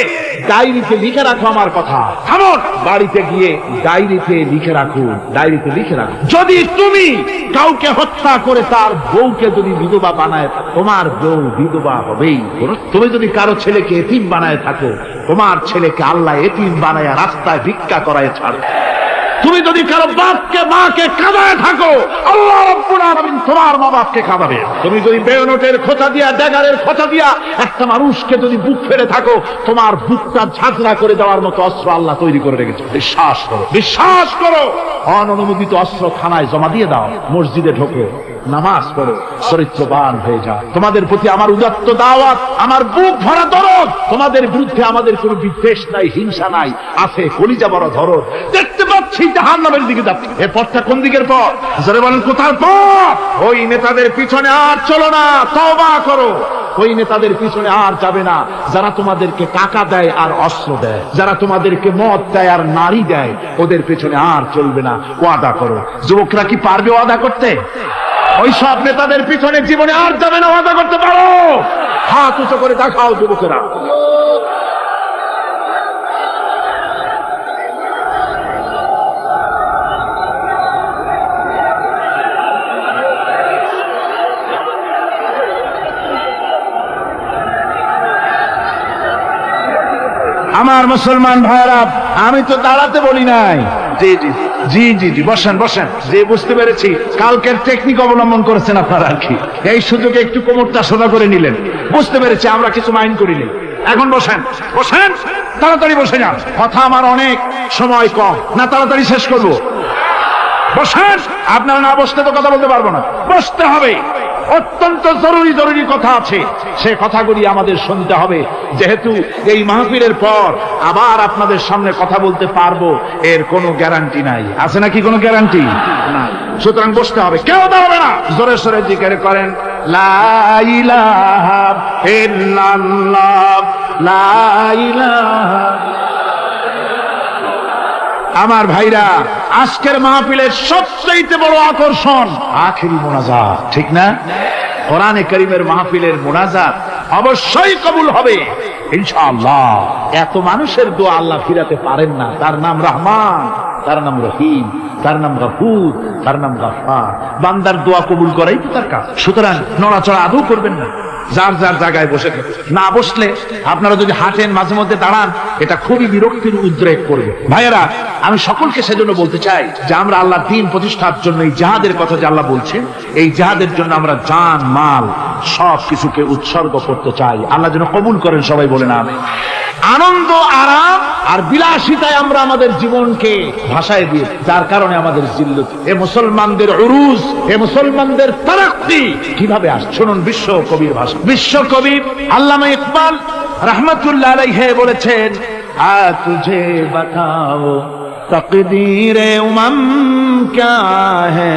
ডায়েরিতে লিখে রাখো আমার কথা। থামুন, বাড়িতে গিয়ে ডায়েরিতে লিখে রাখো, ডায়েরিতে লিখে রাখো। যদি তুমি কাউকে হত্যা করে তার বউকে যদি বিধবা বানায়, তোমার বউ বিধবা হবেই। তুমি যদি কারো ছেলেকে এতিম বানায় থাকো, তোমার ছেলেকে আল্লাহ এতিম বানায় রাস্তায় ভিক্ষা করায় ছাড়ে। তুমি যদি কারো বাপকে মাকে কাঁদায় থাকো, আল্লাহ রাব্বুল আলামিন তোমার মা বাপকে কাঁদাবে। তুমি যদি বেয়নটের খোঁচা দিয়া, ড্যাগারের খোঁচা দিয়া একটা মানুষকে যদি বুক ফেরে থাকো, তোমার বুকটা ঝাঁঝরা করে দেওয়ার মতো অস্ত্র আল্লাহ তৈরি করে রেখেছে। বিশ্বাস করো, বিশ্বাস করো। অননুমোদিত অস্ত্র থানায় জমা দিয়ে দাও, মসজিদে ঢোকো, নামাজ পড়ো, চরিত্রবান হয়ে যাও। তোমাদের প্রতি আমার উদাত্ত দাওয়াত, আমার বুক ভরা দরদ। তোমাদের বিরুদ্ধে আমাদের কোনো বিদ্বেষ নাই, হিংসা নাই, আছে কলিজা বড় ধরদ। দেখতে পাচ্ছি জাহান্নামের দিকে যাচ্ছে। এই পথটা কোন দিকের পথ? যারা বলেন কোথার পথ? ওই নেতাদের পিছনে আর চলো না, তওবা করো। ওই নেতাদের পিছনে আর যাবে না যারা তোমাদেরকে টাকা দেয় আর অস্ত্র দেয়, যারা তোমাদেরকে মদ দেয় আর নারী দেয়, ওদের পিছনে আর চলবে না। ওয়াদা করো। যুবকরা কি পারবে ওয়াদা করতে? ওই সব নেতাদের পিছনে জীবনে আর যাবে না, ওয়াদা করতে পারো? হাত উঁচু করে দেখাও যুবকেরা। আমার মুসলমান ভাইরা, আমি তো দাঁড়াতে বলি নাই। জি জি জি জি জি, বসেন বসেন। যে বুঝতে পেরেছি কালকের টেকনিক অবলম্বন করেছেন আপনারা আর কি, এই সুযোগে একটু কোমরটা সোজা করে নিলেন। বুঝতে পেরেছি, আমরা কিছু মাইন্ড করিনি। এখন বসেন, বসেন, তাড়াতাড়ি বসে যান। কথা আমার অনেক, সময় কম, না তাড়াতাড়ি শেষ করবো। বসেন। আপনারা না বসতে তো কথা বলতে পারবো না, বসতে হবে। অত্যন্ত জরুরি জরুরি কথা আছে, সে কথাগুলি আমাদের শুনতে হবে। যেহেতু এই মাহফিলের পর আবার আপনাদের সামনে কথা বলতে পারবো, এর কোনো গ্যারান্টি নাই। আছে নাকি কোনো গ্যারান্টি? না। সুতরাং বসতে হবে, কেউ দাঁড়াবে না। জোরে সোরে জিকির করেন, লা ইলাহা ইল্লাল্লাহ, লা ইলাহা। আমার ভাইরা, আজকের মাহফিলের সবচেয়ে বড় আকর্ষণ আখেরি মোনাজাত, ঠিক না? কোরআনে কারীমের মাহফিলের মোনাজাত অবশ্যই কবুল হবে ইনশাআল্লাহ। এত মানুষের দোয়া আল্লাহ ফিরাতে পারেন না। তার নাম রহমান, তার নাম রহিম, তার নাম গফুর, তার নাম গফফার। বান্দার দোয়া কবুল করাই তো তার কাজ। সুতরাং নড়াচড়া আদৌ করবেন না, যার যার জায়গায় বসে না বসলে আপনারা যদি হাঁটেন, মাঝে মধ্যে দাঁড়ান, এটা খুবই বিরক্তির উদ্রেক করবে। ভাইয়েরা, আমি সকলকে সেজন্য বলতে চাই যে আমরা আল্লাহ দ্বীন প্রতিষ্ঠার জন্য এই জিহাদের কথা যে আল্লাহ বলছেন, এই জিহাদের জন্য আমরা জান মাল সব কিছুকে উৎসর্গ করতে চাই। আল্লাহ যেন কবুল করেন, সবাই বলেন আমিন। আনন্দ, আরাম আর বিলাসিতায় আমরা আমাদের জীবনকে ভাসায় দিয়ে, যার কারণে আমাদের জিল্লত। এ মুসলমানদের উরুজ, এ মুসলমানদের তারাক্কি কিভাবে আসছে শুনুন বিশ্ব কবির ভাষা। বিশ্ব কবি আল্লামা ইকবাল রহমতুল্লাহ আলাইহি বলেছেন, আ তুঝে বাতাও তকদীরে উমম क्या है,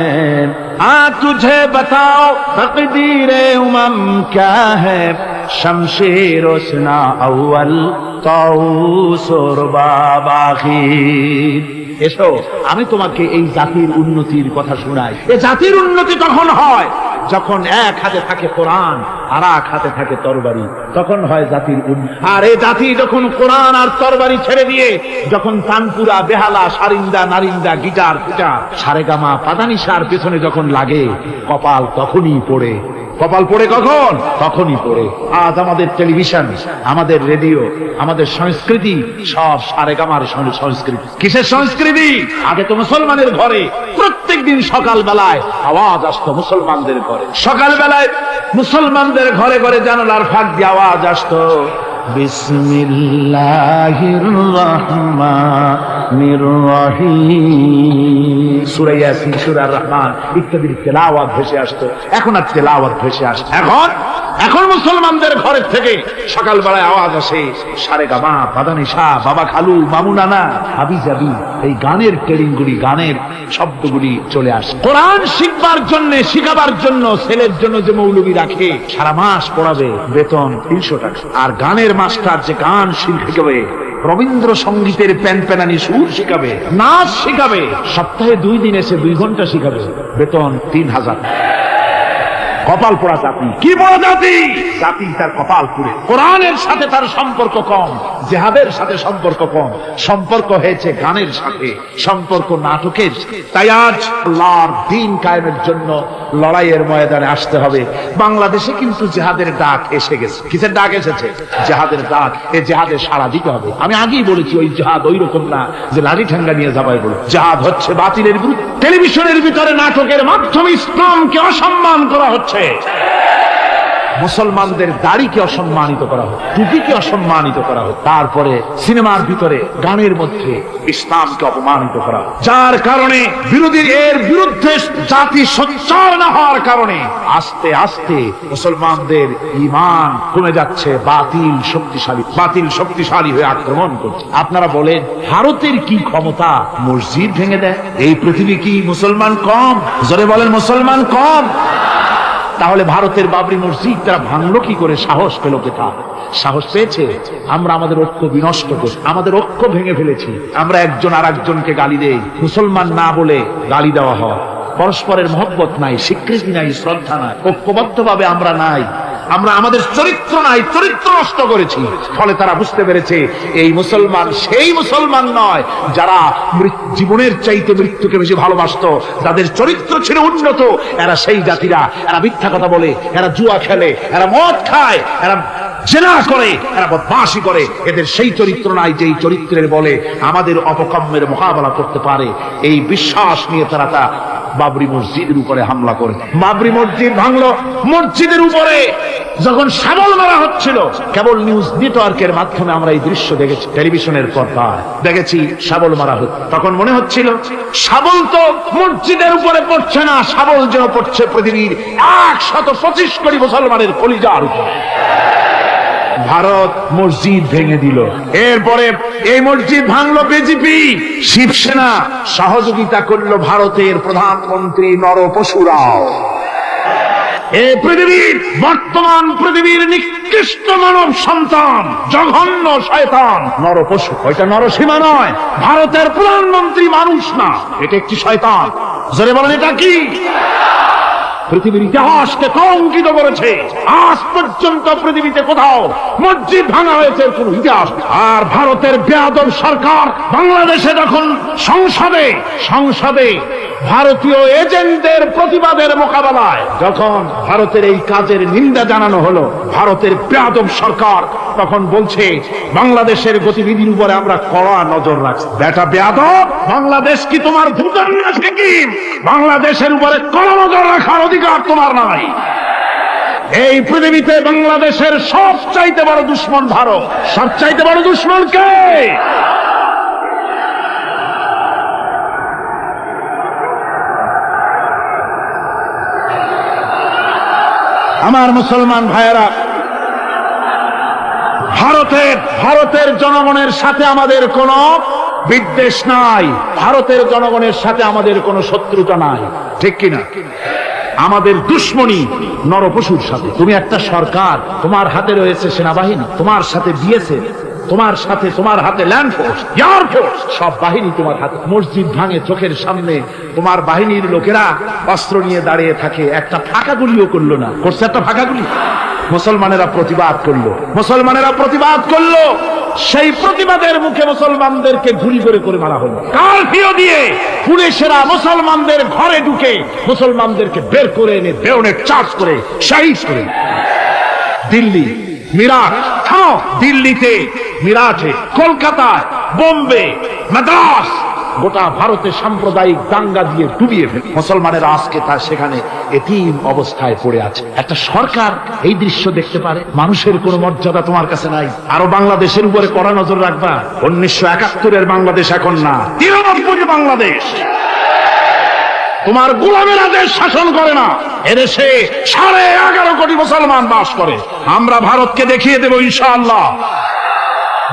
आ तुझे बताओ तकदीरे उमम क्या है, शमशेर उसना अव्वल ताऊस और बाबाखीर। এসো আমি তোমাকে এই জাতির উন্নতির কথা শোনাই। এই জাতির উন্নতি তখন হয় যখন এক হাতে থাকে কোরআন আর এক হাতে থাকে তরবারি, তখন হয় জাতির উন্নতি। আর এই জাতি যখন কোরআন আর তরবারি ছেড়ে দিয়ে যখন তানপুরা, বেহালা, সারিন্দা, নারিন্দা, গিটার, ফিটার, সারেগামা, পাদানিসার পেছনে যখন লাগে, কপাল তখনই পড়ে। কপাল পড়ে কখন? তখনই পড়ে। আজ আমাদের টেলিভিশন, আমাদের রেডিও, আমাদের সংস্কৃতি সব সারেগামার সংস্কৃতি। কিসের সংস্কৃতি? আগে তো মুসলমানের ঘরে প্রত্যেক দিন সকাল বেলায় আওয়াজ আসতো মুসলমানদের ঘরে। সকাল বেলায় মুসলমানদের ঘরে ঘরে জানালার ফাঁক দিয়ে আওয়াজ আসতো, বিসমিল্লাহির রহমানির রহিম। সূরা ইয়াসিন, সূরা রহমান ইত্যাদির তেলাওয়াত ভেসে আসতো। এখন আর তেলাওয়াত ভেসে আসে? এখন মুসলমানদের ঘরের থেকে সকাল বেলায় আওয়াজ আসে সারেগামা, পাদানিসা, বাবা খালু, মামু নানা, হাবি জাবি, এই গানের ট্রেডিংগুলি, গানের শব্দগুলি চলে আসে। কোরআন শিখবার জন্য, শিখাবার জন্য ছেলের জন্য যে মৌলবী রাখে, সারা মাস পড়াবে, বেতন 300 টাকা। আর গানের মাস্টার যে গান শিখাবে, রবীন্দ্র সঙ্গীতের প্যানপ্যানানি সুর শিখাবে, নাচ শিখাবে, সপ্তাহে 2 দিন এসে 2 ঘন্টা শিখাবে, বেতন 3000। কপাল পোড়া জাতি। কি পোড়া জাতি? জাতি তার কপাল পুড়ে। কোরআনের সাথে তার সম্পর্ক কম, জিহাদের সাথে সম্পর্ক কম, সম্পর্ক হয়েছে গানের সাথে, সম্পর্ক নাটকের। তাই আজ আল্লাহর দ্বীন কায়েমের জন্য লড়াইয়ের ময়দানে আসতে হবে। বাংলাদেশে কিন্তু জিহাদের ডাক এসে গেছে। কিসের ডাক এসেছে? জিহাদের ডাক। এই জিহাদে সাড়া দিতে হবে। আমি আগেই বলেছি, ওই জিহাদ ওই রকম না যে লাঠি ঠ্যাঙ্গা নিয়ে যাবাই বলে। জিহাদ হচ্ছে বাতিলের বিরুদ্ধে। টেলিভিশনের ভিতরে নাটকের মাধ্যমে ইসলামকে অসম্মান করা হচ্ছে, মুসলমানদের দাড়িকে অসম্মানিত করা হোক, টুপিকে অসম্মানিত করা হোক, তারপরে সিনেমার ভিতরে, গানের মধ্যে ইসলামকে অপমানিত করা হোক। যার কারণে বিরোধীর এর বিরুদ্ধে জাতি সোচ্চার না হওয়ার কারণে আস্তে আস্তে মুসলমানদের ঈমান কমে যাচ্ছে। বাতিল শক্তিশালী হয়ে আক্রমণ করছে। আপনারা বলেন, ভারতের কি ক্ষমতা মসজিদ ভেঙে দেয়? এই পৃথিবী কি মুসলমান কম? জোরে বলেন, মুসলমান কম? তাহলে ভারতের বাবরি মসজিদ তারা ভাঙলো কি করে? সাহস পেল কোথা? সাহস পেয়েছে আমরা আমাদের ঐক্য বিনষ্ট করি, আমাদের ঐক্য ভেঙে ফেলেছি। আমরা একজন আর একজনকে গালি দেই, মুসলমান না বলে গালি দেওয়া হয়। পরস্পরের মহব্বত নাই, স্বীকৃতি নাই, শ্রদ্ধা নাই, ঐক্যবদ্ধভাবে আমরা নাই। আমরা আমাদের চরিত্র নাই, চরিত্র নষ্ট করেছি। ফলে তারা বুঝতে পেরেছে এই মুসলমান সেই মুসলমান নয় যারা জীবনের চাইতে মৃত্যুকে বেশি ভালোবাসতো, যাদের চরিত্র ছিল উন্নত। এরা সেই জাতিরা, এরা মিথ্যা কথা বলে, এরা জুয়া খেলে, এরা মদ খায়, এরা জেনা করে, এরা বদমাশি করে। এদের সেই চরিত্র নাই যেই চরিত্রের বলে আমাদের অপকর্মের মোকাবেলা করতে পারে। এই বিশ্বাস নিয়ে তারা তা বাবরি মসজিদের উপরে হামলা করে। বাবরি মসজিদ ভাঙলো। মসজিদের উপরে যখন শাবল মারা হচ্ছিল, কেবল নিউজ নেটওয়ার্কের মাধ্যমে আমরা এই দৃশ্য দেখেছি, টেলিভিশনের পর্দায় দেখেছি শাবল মারা হচ্ছে। তখন মনে হচ্ছিল শাবল তো মসজিদের উপরে পড়ছে না, শাবল যেন পড়ছে পৃথিবীর 125 কোটি মুসলমানের কলিজার উপরে। ভারত মসজিদ ভেঙে দিল। এরপরে এই মসজিদ ভাঙলো বিজেপি, শিবসেনা সহযোগিতা করলো ভারতের প্রধানমন্ত্রী নরপশুরাও। এই পৃথিবীর বর্তমান পৃথিবীর নিকৃষ্ট মানব সন্তান, জঘন্য শয়তান নরপশু। ওইটা নরসীমা নয়, ভারতের প্রধানমন্ত্রী মানুষ না, এটা একটি শয়তান। জোরে বলেন, এটা কি? পৃথিবীর ইতিহাসকে কলঙ্কিত করেছে। আজ পর্যন্ত পৃথিবীতে কোথাও মসজিদ ভাঙা হয়েছে কোন ইতিহাস। আর ভারতের বেয়াদব সরকার বাংলাদেশে যখন সংসদে ভারতীয় এজেন্টদের প্রতিবাদের মোকাবেলায় যখন ভারতের এই কাজের নিন্দা জানানো হলো, ভারতের বেয়াদব সরকার তখন বলছে বাংলাদেশের গতিবিধির উপরে আমরা কড়া নজর রাখছি। বেটা বেয়াদব, বাংলাদেশ কি তোমার ভুটান না সিকিম? বাংলাদেশের উপরে কড়া নজর রাখার অধিকার তোমার নাই। এই পৃথিবীতে বাংলাদেশের সবচাইতে বড় দুশ্মন ভারত। সবচাইতে বড় দুশ্মন কে? আমার মুসলমান ভাইয়েরা, ভারতের জনগণের সাথে আমাদের কোনো বিদ্বেষ নাই, ভারতের জনগণের সাথে আমাদের কোনো শত্রুতা নাই, ঠিক কিনা? আমাদের দুশ্মনী নরপশুর সাথে। তুমি একটা সরকার, তোমার হাতে রয়েছে সেনাবাহিনী, তোমার সাথে বিএসএফ, তোমার হাতে ল্যান্ড ফোর্স, এয়ার ফোর্স, সব বাহিনী তোমার হাতে। মসজিদ ভাঙে চোখের সামনে, তোমার বাহিনীর লোকেরা অস্ত্র নিয়ে দাঁড়িয়ে থাকে, একটা ফাঁকা গুলিও করলো না। করছে একটা ফাঁকা গুলি? মুসলমানেরা প্রতিবাদ করলো, সেই প্রতিবাদের মুখে মুসলমানদেরকে গুলি করে মারা হলো। কারফিউ দিয়ে পুলিশেরা মুসলমানদের ঘরে ঢুকে মুসলমানদেরকে বের করে এনে বেয়নেট চার্জ করে শহীদ করে। দিল্লি, মিরাট, দিল্লিতে, মিরাটে, কলকাতায়, বোম্বে, মাদ্রাস, গোটা ভারতে সাম্প্রদায়িক দাঙ্গা দিয়ে ডুবিয়ে ফেলে মুসলমানেরা আজকে তার সেখানে এতিম অবস্থায় পড়ে আছে। একটা সরকার এই দৃশ্য দেখতে পারে? মানুষের কোনো মর্যাদা তোমার কাছে নাই। আরো বাংলাদেশের উপরে কড়া নজর রাখবা। 1971-এর বাংলাদেশ এখন না, 93 বাংলাদেশ। তোমার গোলামেরা দেশ শাসন করে না, এদেশে 11.5 কোটি মুসলমান বাস করে। আমরা ভারতকে দেখিয়ে দেব ইনশাআল্লাহ,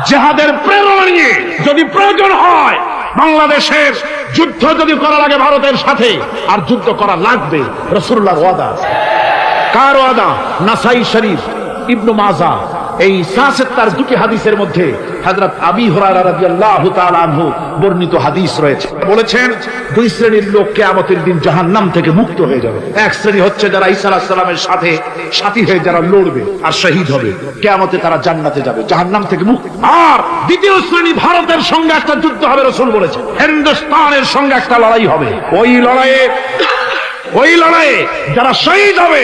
জিহাদের প্রেরণা নিয়ে যদি প্রয়োজন হয় বাংলাদেশের যুদ্ধ যদি করা লাগে ভারতের সাথে, আর যুদ্ধ করা লাগবে। রাসূলুল্লাহর ওয়াদা। কার ওয়াদা? নাসাই শরীফ, ইবনে মাজাহ, এই তার দুটি হাদিসের মধ্যে হযরত আবী হুরায়রা রাদিয়াল্লাহু তাআলা আনহু বর্ণিত হাদিস রয়েছে। বলেছেন, দুই শ্রেণীর লোক কিয়ামতের দিন জাহান্নাম থেকে মুক্ত হয়ে যাবে। এক শ্রেণী হচ্ছে যারা ঈসা আলাইহিস সালামের সাথে সাথী হয়ে যারা লড়বে আর শহীদ হবে, কিয়ামতে তারা জান্নাতে যাবে, জাহান্নাম থেকে মুক্ত। আর দ্বিতীয় শ্রেণী, ভারতের সঙ্গে একটা যুদ্ধ হবে, রাসূল বলেছেন হিন্দুস্তানের সঙ্গে একটা লড়াই হবে। ওই লড়াইয়ে যারা শহীদ হবে,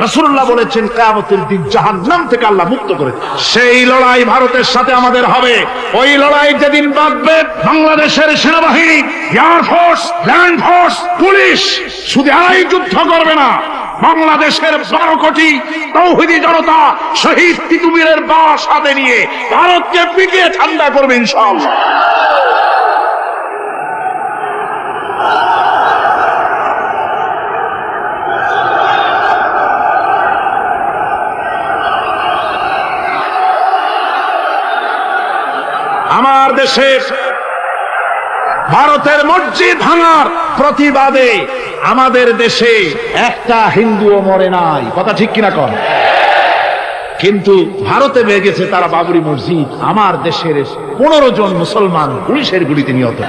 রাসূলুল্লাহ বলেছেন কিয়ামতের দিন জাহান্নাম থেকে আল্লাহ মুক্ত করে। সেই লড়াই ভারতের সাথে আমাদের হবে। ওই লড়াই যেদিন বাঁধবে, বাংলাদেশের সেনাবাহিনী, air force, land force, police শুধু আড়াই যুদ্ধ করবে না, বাংলাদেশের 12 কোটি তৌহিদি জনতা শহীদ তিতুমীরের বাস হাতে নিয়ে ভারতকে পিটিয়ে ঠান্ডা করবে ইনশাআল্লাহ। আমার দেশে ভারতের মসজিদ ভাঙার প্রতিবাদে আমাদের দেশে একটা হিন্দুও মরে নাই, কথা ঠিক কিনা কন? কিন্তু ভারতে বেগেছে তারা বাবরি মসজিদ। আমার দেশের 15 জন মুসলমান পুলিশের গুলিতে নিহত।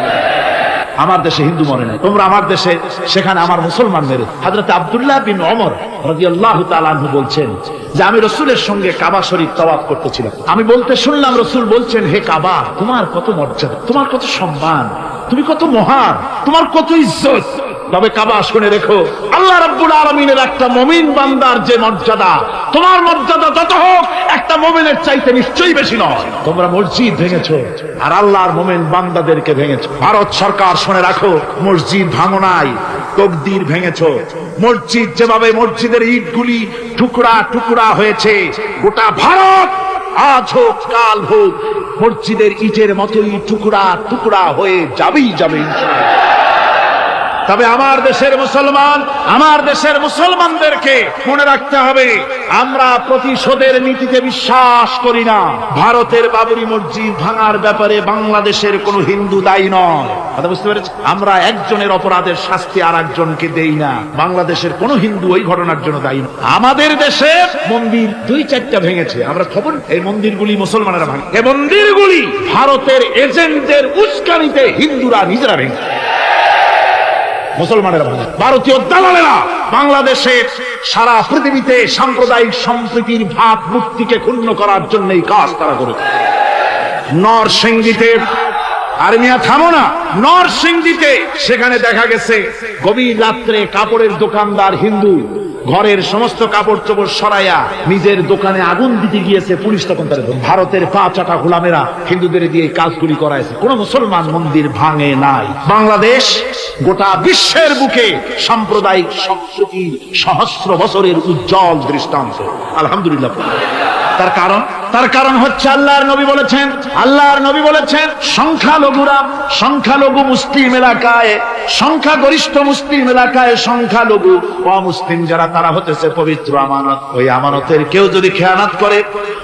আমার দেশে হিন্দু মরে নাই। তোমরা আমার দেশে, সেখানে আমার মুসলমান মেরে। হযরত আব্দুল্লাহ বিন ওমর রাদিয়াল্লাহু তাআলা আনহু বলছেন যে আমি রাসূলের সঙ্গে কাবা শরীফ তাওয়াফ করতেছিলাম। আমি বলতে শুনলাম রাসূল বলছেন, হে কাবা, তোমার কত মর্যাদা, তোমার কত সম্মান, তুমি কত মহান, তোমার কত ইজ্জত। তবে কাবা, শুনে রেখো, আল্লাহ রাব্বুল আলামিনের একটা মুমিন বান্দার যে মর্যাদা, তোমার মর্যাদা যত হোক একটা মুমিনের চাইতে নিশ্চয়ই বেশি নয়। তোমরা মসজিদ ভেঙেছো আর আল্লাহর মুমিন বান্দাদেরকে ভেঙেছো। ভারত সরকার, শুনে রাখো, মসজিদ ভাঙো নাই, তকদির ভেঙেছো। মসজিদ যেভাবে মসজিদের ইটগুলি টুকরা টুকরা হয়েছে, গোটা ভারত আজ হোক কাল হোক মসজিদের ইটের মতোই টুকরা টুকরা হয়ে যাবেই যাবে। তবে আমার দেশের মুসলমানদেরকে মনে রাখতে হবে, আমরা প্রতিশোধের নীতিতে বিশ্বাস করি না। ভারতের বাবরি মসজিদ ভাঙার ব্যাপারে বাংলাদেশের কোন হিন্দু দায়ী নয়, কথা বুঝতে পেরেছি? আমরা একজনের অপরাধের শাস্তি আর একজনকে দেই না। বাংলাদেশের কোন হিন্দু ওই ঘটনার জন্য দায়ী নয়। আমাদের দেশে মন্দির 2-4টা ভেঙেছে, আমরা খবর, এই মন্দিরগুলি মুসলমানেরা ভাঙে। এই মন্দিরগুলি ভারতের এজেন্টদের উস্কানিতে হিন্দুরা নিজেরা ভেঙে, মুসলমানেরা ভাঙে। ভারতীয় দালালেরা বাংলাদেশের সারা পৃথিবীতে সাম্প্রদায়িক সম্প্রীতির ভাব মুক্তিকে ক্ষুণ্ণ করার জন্য এই কাজ তারা করেছে। নরসিংদীতে, আর মিয়া থামো না, নরসিংদীতে সেখানে দেখা গেছে গভীর রাত্রে কাপড়ের দোকানদার হিন্দু ঘরের সমস্ত কাপড় চোপড় সরাইয়া নিজের দোকানে আগুন দিতে গিয়েছে, পুলিশ তখন তার ভারতের পা চাটা গোলামেরা হিন্দুদের দিয়ে এই কাজগুলি করাইছে। কোন মুসলমান মন্দির ভাঙে নাই। বাংলাদেশ গোটা বিশ্বের বুকে সাম্প্রদায়িক সম্প্রীতির সহস্র বছরের উজ্জ্বল দৃষ্টান্ত, আলহামদুলিল্লাহ। তার কারণ হচ্ছে আল্লাহর নবী বলেছেন সংখ্যালঘু মুসলিম এলাকায়, সংখ্যাগরিষ্ঠ মুসলিম এলাকায় সংখ্যালঘু অমুসলিম যারা, তারা হতেছে পবিত্র আমানত। ওই আমানতের কেউ যদি খেয়ানত করে,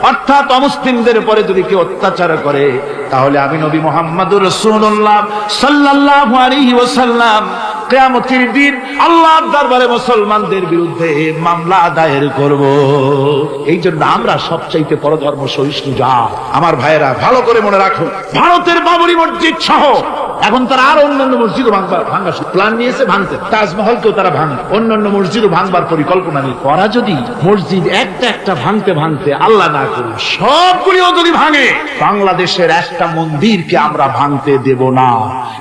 অর্থাৎ অমুসলিমদের উপরে যদি কেউ অত্যাচার করে, তাহলে আমি নবী মুহাম্মদুর রাসূলুল্লাহ সাল্লাল্লাহু আলাইহি ওয়াসাল্লাম কিয়ামতের দিন আল্লাহর দরবারে মুসলমানদের বিরুদ্ধে মামলা দায়ের করব। এই জন্য আমরা সবচাইতে পরধর্ম সহিষ্ণু জাত। আমার ভাইয়েরা ভালো করে মনে রাখুন, ভারতের বাবরি মসজিদ সহ এখন তারা আর অন্যান্য মসজিদও ভাঙবার প্ল্যান নিয়েছে, ভাঙতে তাজমহলকেও তারা ভাঙে, অন্যান্য মসজিদও ভাঙবার পরিকল্পনা নেই। ওরা যদি মসজিদ একটা ভাঙতে আল্লাহ না করুন সবগুলিও যদি ভাঙে, বাংলাদেশের একটা মন্দিরকে আমরা ভাঙতে দেব না।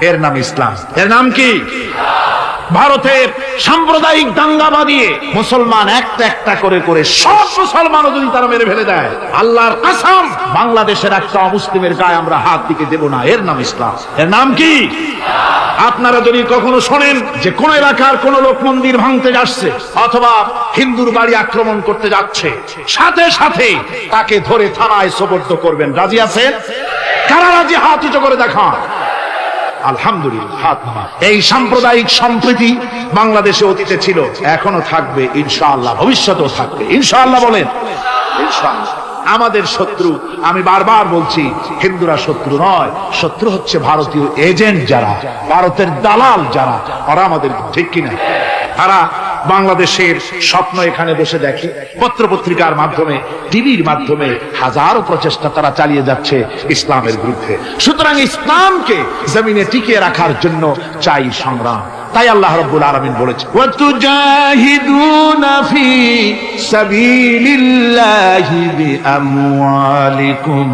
এর নাম ইসলাম। এর নাম কি? ভারতের সাম্প্রদায়িক দাঙ্গা বাঁধিয়ে মুসলমান একটা করে সব মুসলমানও যদি তারা মেরে ফেলে দেয়, আল্লাহর কসম বাংলাদেশের একটা অমুসলিমের গায়ে আমরা হাত দিতে দেব না। এর নাম ইসলাম। এর নাম কি? আপনারা যদি কখনো শোনেন যে কোন এলাকার কোন লোক মন্দির ভাঙতে যাচ্ছে অথবা হিন্দুর বাড়ি আক্রমণ করতে যাচ্ছে, সাথে সাথে তাকে ধরে থানায় সোপর্দ করবেন। রাজি আছেন? কারা রাজি? হাত উঁচু করে দেখান। আলহামদুলিল্লাহ। এই সাম্প্রদায়িক সম্প্রীতি বাংলাদেশে অতীতে ছিল, এখনো থাকবে ইনশাআল্লাহ, ভবিষ্যতেও থাকবে ইনশাআল্লাহ। বলেন ইনশাআল্লাহ। আমাদের শত্রু, আমি বারবার বলছি, হিন্দুরা শত্রু নয়, শত্রু হচ্ছে ভারতীয় এজেন্ট যারা, ভারতের দালাল যারা, ওরা আমাদের, ঠিক কিনা? তারা বাংলাদেশের স্বপ্ন এখানে বসে দেখে, পত্র পত্রিকার মাধ্যমে, টিভির মাধ্যমে হাজারো প্রচেষ্টা তারা চালিয়ে যাচ্ছে ইসলামের বিরুদ্ধে। সুতরাং ইসলামকে জমিনে টিকিয়ে রাখার জন্য চাই সংগ্রাম। তাই আল্লাহ রাব্বুল আলামিন বলেছেন, ওয়াতুজাহিদুনা ফি সাবিলিল্লাহি বিআমওয়ালিকুম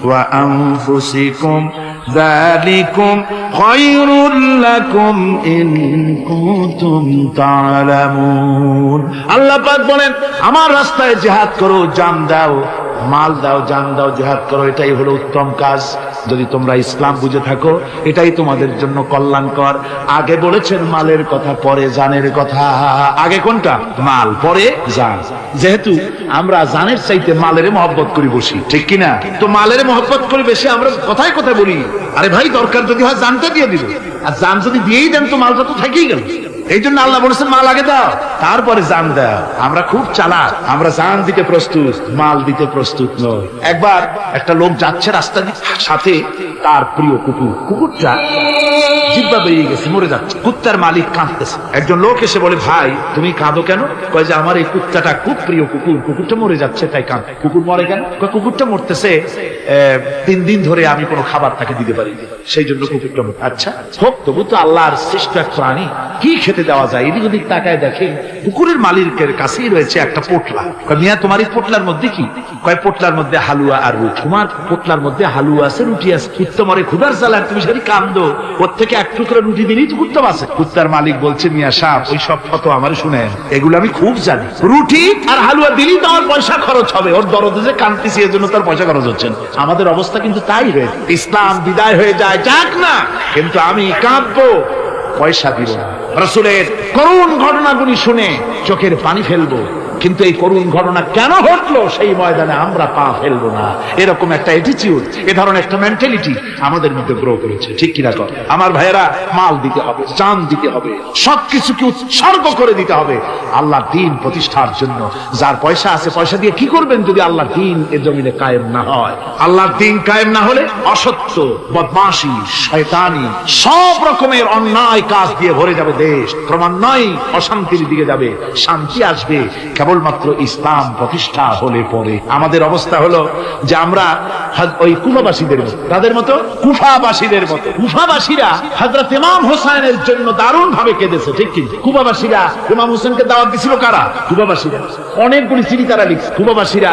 ওয়া আনফুসিকুম যালিকুম খায়রুল লাকুম ইন কুনতুম তা'লামুন। আল্লাহ পাক বলেন, আমার রাস্তায় জিহাদ করো, জান দাও, মাল দাও, জান দাও, জিহাদ করো, এটাই হলো উত্তম কাজ। যদি তোমরা ইসলাম বুঝে থাকো, এটাই তোমাদের জন্য কল্যাণকর। আগে বলেছেন মালের কথা, পরে জানের কথা। আগে কোনটা? মাল, পরে জান। যেহেতু আমরা জানের চাইতে মালের মহব্বত করি বসি, ঠিক কিনা? তো মালের মহব্বত করি বেশি, আমরা কথায় কথায় বলি, আরে ভাই দরকার যদি হয় জানটা দিয়ে দিব, আর জান যদি দিয়েই দেন তো মালটা তো থেকেই গেল। এই জন্য আল্লাহ বলেছেন মাল আগে দাও, তারপরে জান দাও। আমরা খুব চালাক, আমরা জান দিতে প্রস্তুত, মাল দিতে প্রস্তুত নয়। একবার একটা লোক যাচ্ছে রাস্তা দিয়ে, সাথে তার প্রিয় কুকুরটা জিহ্বা বেরিয়ে গেছে, মরে যাচ্ছে। কুত্তার মালিক কাঁদতেছে। একজন লোক এসে বলে, ভাই তুমি কাঁদো কেন? কয় যে আমার এই কুত্তাটা খুব প্রিয় কুকুরটা মরে যাচ্ছে তাই কাঁদ। কুকুর মরে কেন? কুকুরটা মরতেছে 3 দিন ধরে আমি কোনো খাবার তাকে দিতে পারি, সেই জন্য কুকুরটা মরে। আচ্ছা হোক, তবু তো আল্লাহর সৃষ্ট এক প্রাণী, কি খেতে দেওয়া যায়? এদিক ওদিক তাকায় দেখে কুকুরের মালিকের কাছেই রয়েছে একটা পোটলা। কয় মিয়া তোমার এই পোটলার মধ্যে কি? কয় পোটলার মধ্যে হালুয়া আর রুটি। তোমার পোটলার মধ্যে হালুয়া আছে, রুটি আছে, কুত্তা মরে ক্ষুধার জ্বালায় তুমি সেটি কান্দো, ওর থেকে এক টুকরো রুটি দিলেই তো কুত্তা বাঁচে। কুত্তার মালিক বলছে, মিয়া সাহেব ওই সব ফটো আমার শুনেন, এগুলো আমি খুব জানি, রুটি আর হালুয়া দিলেই তো আমার পয়সা খরচ হবে, ওর দরদে যে কান্দতেছি এর জন্য তার পয়সা খরচ হচ্ছে। আমাদের অবস্থা কিন্তু তাই হয়েছে। ইসলাম বিদায় হয়ে যায়, যাক না, কিন্তু আমি কাঁদবো, পয়সা দিব না। রাসূলের করুণ ঘটনাগুলি শুনে চোখের পানি ফেলবো, কিন্তু এই করুণ ঘটনা কেন ঘটলো সেই ময়দানে আমরা পা ফেলবো না। এরকম একটা অ্যাটিটিউড, এ ধরনের একটা মেন্টালিটি আমাদের মধ্যে গ্রো করেছে, ঠিক কিনা? আমার ভাইয়েরা, মাল দিতে হবে, জান দিতে হবে, সবকিছুকে উৎসর্গ করে দিতে হবে আল্লাহর দ্বীন প্রতিষ্ঠার জন্য। যার পয়সা আছে, পয়সা দিয়ে কি করবেন যদি আল্লাহর দ্বীন এ জমিনে কায়েম না হয়? আল্লাহর দ্বীন কায়েম না হলে অসত্য, বদমাশি, শয়তানি, সব রকমের অন্যায় কাজ দিয়ে ভরে যাবে দেশ, ক্রমান্বয়ে অশান্তির দিকে যাবে। শান্তি আসবে কেবলমাত্র ইসলাম প্রতিষ্ঠা হলে পরে। আমাদের অবস্থা হলো যে আমরা ওই কুফাবাসীদের মতো, তাদের মতো কুফাবাসীদের মতো। কুফাবাসীরা হযরত ইমাম হোসেনের জন্য দারুণ ভাবে কেঁদেছে, ঠিক কি? কুফাবাসীরা ইমাম হোসেনকে দাওয়াত দিছিল কারা? কুফাবাসীরা। অনেকগুলি চিঠি তারা লিখছে। কুফাবাসীরা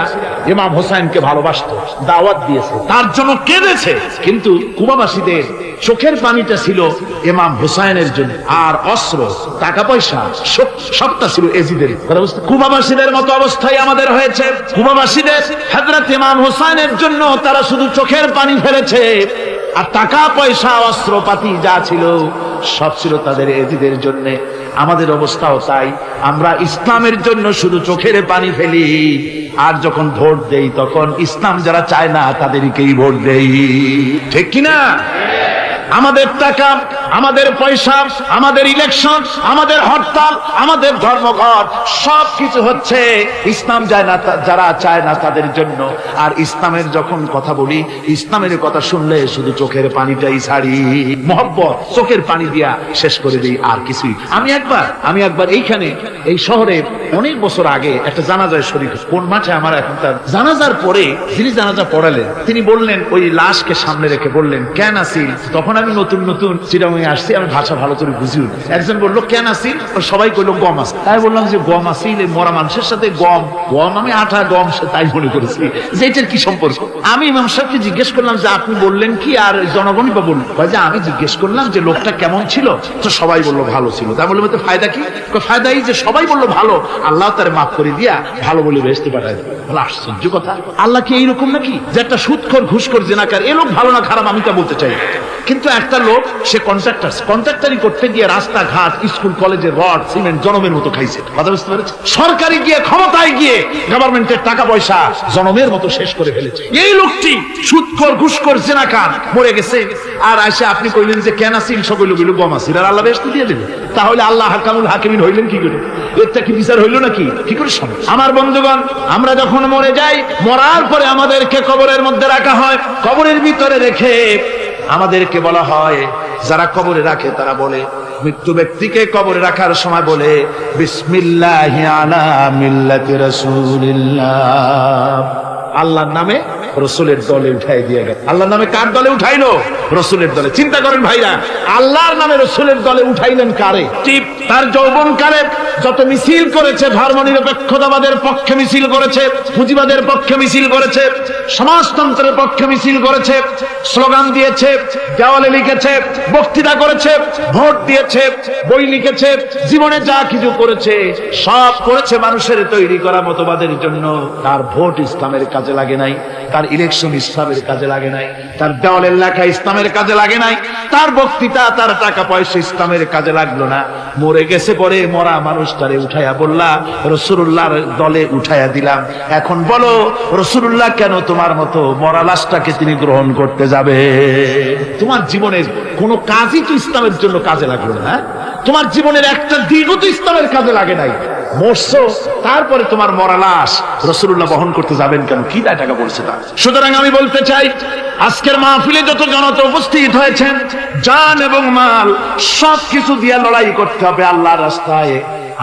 ইমাম হোসেনকে ভালোবাসতো, দাওয়াত দিয়েছে, তার জন্য কেঁদেছে, কিন্তু কুবাবাসীদের চোখের পানিটা ছিল ইমাম হোসেনের জন্য, আর অস্ত্র টাকা পয়সা সবটা ছিল এজিদের। কুবাবাসীদের মতো অবস্থায় আমাদের হয়েছে। কুবাবাসীদের হযরত ইমাম হোসেনের জন্য তারা শুধু চোখের পানি ফেলেছে, আর টাকা পয়সা অস্ত্রপাতি যা ছিল সব ছিল তাদের এজিদের জন্য। আমাদের অবস্থাও তাই, আমরা ইসলামের জন্য শুধু চোখের পানি ফেলি, আর যখন ভোট দেই তখন ইসলাম যারা চায় না তাদেরকেই ভোট দেই, ঠিক কিনা? আমাদের টাকা, আমাদের পয়সা, আমাদের ইলেকশন, আমাদের হরতাল, আমাদের ধর্মঘট সবকিছু হচ্ছে ইসলাম যায় না, যারা চায় না তাদের জন্য। আর ইসলামের যখন কথা বলি, ইসলামের কথা শুনলে শুধু চোখের পানিটাই ছাড়ি, মহব্বত চোখের পানি দিয়া শেষ করে দিই, আর কিছুই। আমি একবার এইখানে এই শহরে অনেক বছর আগে একটা জানাজায় শরীক। কোন মাঠে আমার এখন তার জানাজার পরে যিনি জানাজা পড়ালেন তিনি বললেন, ওই লাশকে সামনে রেখে বললেন, কেন আসিল? তখন আমি নতুন চিটাগাঙে আসছি, আমি ভাষা ভালো করে বুঝিও। একজন বললো কেন আসিল? সবাই কইলো গম আসিল। তাই বললাম যে গম আসিল, মরা মানুষের সাথে গম, আমি আটা গম, তাই মনে করেছি যে এটার কি সম্পর্ক। আমি ইমাম সাহেবকে জিজ্ঞেস করলাম যে আপনি বললেন কি, আর জনগণই বা বললেন? যে আমি জিজ্ঞেস করলাম যে লোকটা কেমন ছিল, তো সবাই বললো ভালো ছিল। তাই বললাম তো ফায়দা কি? ফায়দা এই যে সবাই বললো ভালো, আল্লাহ তার মাফ করে দিয়া ভালো বলে বেহেশতে পাঠায় দেবে। আশ্চর্য কথা, আল্লাহ কি এইরকম নাকি যে একটা সুদখোর ঘুষখোর জেনাকার এ লোক ভালো না খারাপ আমি তা বলতে চাই, কিন্তু একটা লোক সে কন্ট্রাক্টারি করতে গিয়ে রাস্তাঘাট, স্কুল, কলেজের রড, সিমেন্ট জনমের মতো খাইছে। কথা বুঝতে পেরেছে? সরকারি গিয়ে ক্ষমতায় গিয়ে গভর্নমেন্টের টাকা পয়সা জনমের মতো শেষ করে ফেলেছে। এই লোকটি সুদখোর ঘুষখোর জেনাকার মরে গেছে, আর এসে আপনি কইলেন যে কেন আসিল? সকল গুলো গম আসিল, আর আল্লাহ বেহেশত দিয়ে দেবে। তাহলে আল্লাহ হাকামুল হাকিমিন হইলেন কি করে? এটা কি বিচার হইল নাকি? কি করে সম্ভব? আমার বন্ধুগণ, আমরা যখন মরে যাই, মরার পরে আমাদেরকে কবরের মধ্যে রাখা হয়। কবরের ভিতরে রেখে আমাদেরকে বলা হয়, যারা কবরে রাখে তারা বলে, মৃত্যু ব্যক্তিকে কবরে রাখার সময় বলে, বিসমিল্লাহি আলা মিল্লাতি রাসূলিল্লাহ, আল্লাহর নামে রসুলের দলে উঠাই দিয়ে গেল। আল্লাহর নামে কার দলে উঠাইলো? রসুলের দলে। চিন্তা করেন ভাইরা, আল্লাহর নামে রসুলের দলে উঠাইলেন কারে? তার যৌবনকালে যত মিছিল করেছে, ধর্মনিরপেক্ষতাবাদের পক্ষে মিছিল করেছে, পুঁজিবাদের পক্ষে মিছিল করেছে, সমাজতন্ত্রের পক্ষে মিছিল করেছে, স্লোগান দিয়েছে, দেওয়ালে লিখেছে, বক্তৃতা করেছে, ভোট দিয়েছে, বই লিখেছে, জীবনে যা কিছু করেছে সব করেছে মানুষের তৈরি করা মতবাদের জন্য। তার ভোট ইসলামের কাজে লাগে নাই, তার ইলেকশন ইসলামের কাজে লাগে নাই, তার দেওয়ালের লেখা ইসলামের কাজে লাগে নাই, তার বক্তৃতা, তার টাকা পয়সা ইসলামের কাজে লাগলো না। মরে গেছে, পরে মরা মানুষটারে উঠাইয়া বললা রাসূলুল্লাহর দলে উঠাইয়া দিলাম। এখন বলো রাসূলুল্লাহ কেন তোমার মতো মরা লাশটাকে তিনি গ্রহণ করতে যাবে? তোমার জীবনের কোনো কাজই তো ইসলামের জন্য কাজে লাগলো না। তোমার জীবনের একটা দিনও তো ইসলামের কাজে লাগে নাই। মরছো, তারপরে তোমার মরা লাশ রাসূলুল্লাহ বহন করতে যাবেন কেন? কি দায় টাকা পড়ছে তা? সুতরাং আমি বলতে চাই, আজকের মাহফিলে যত জনতা উপস্থিত হয়েছেন, জান এবং মাল সবকিছু দিয়ে লড়াই করতে হবে আল্লাহর রাস্তায়।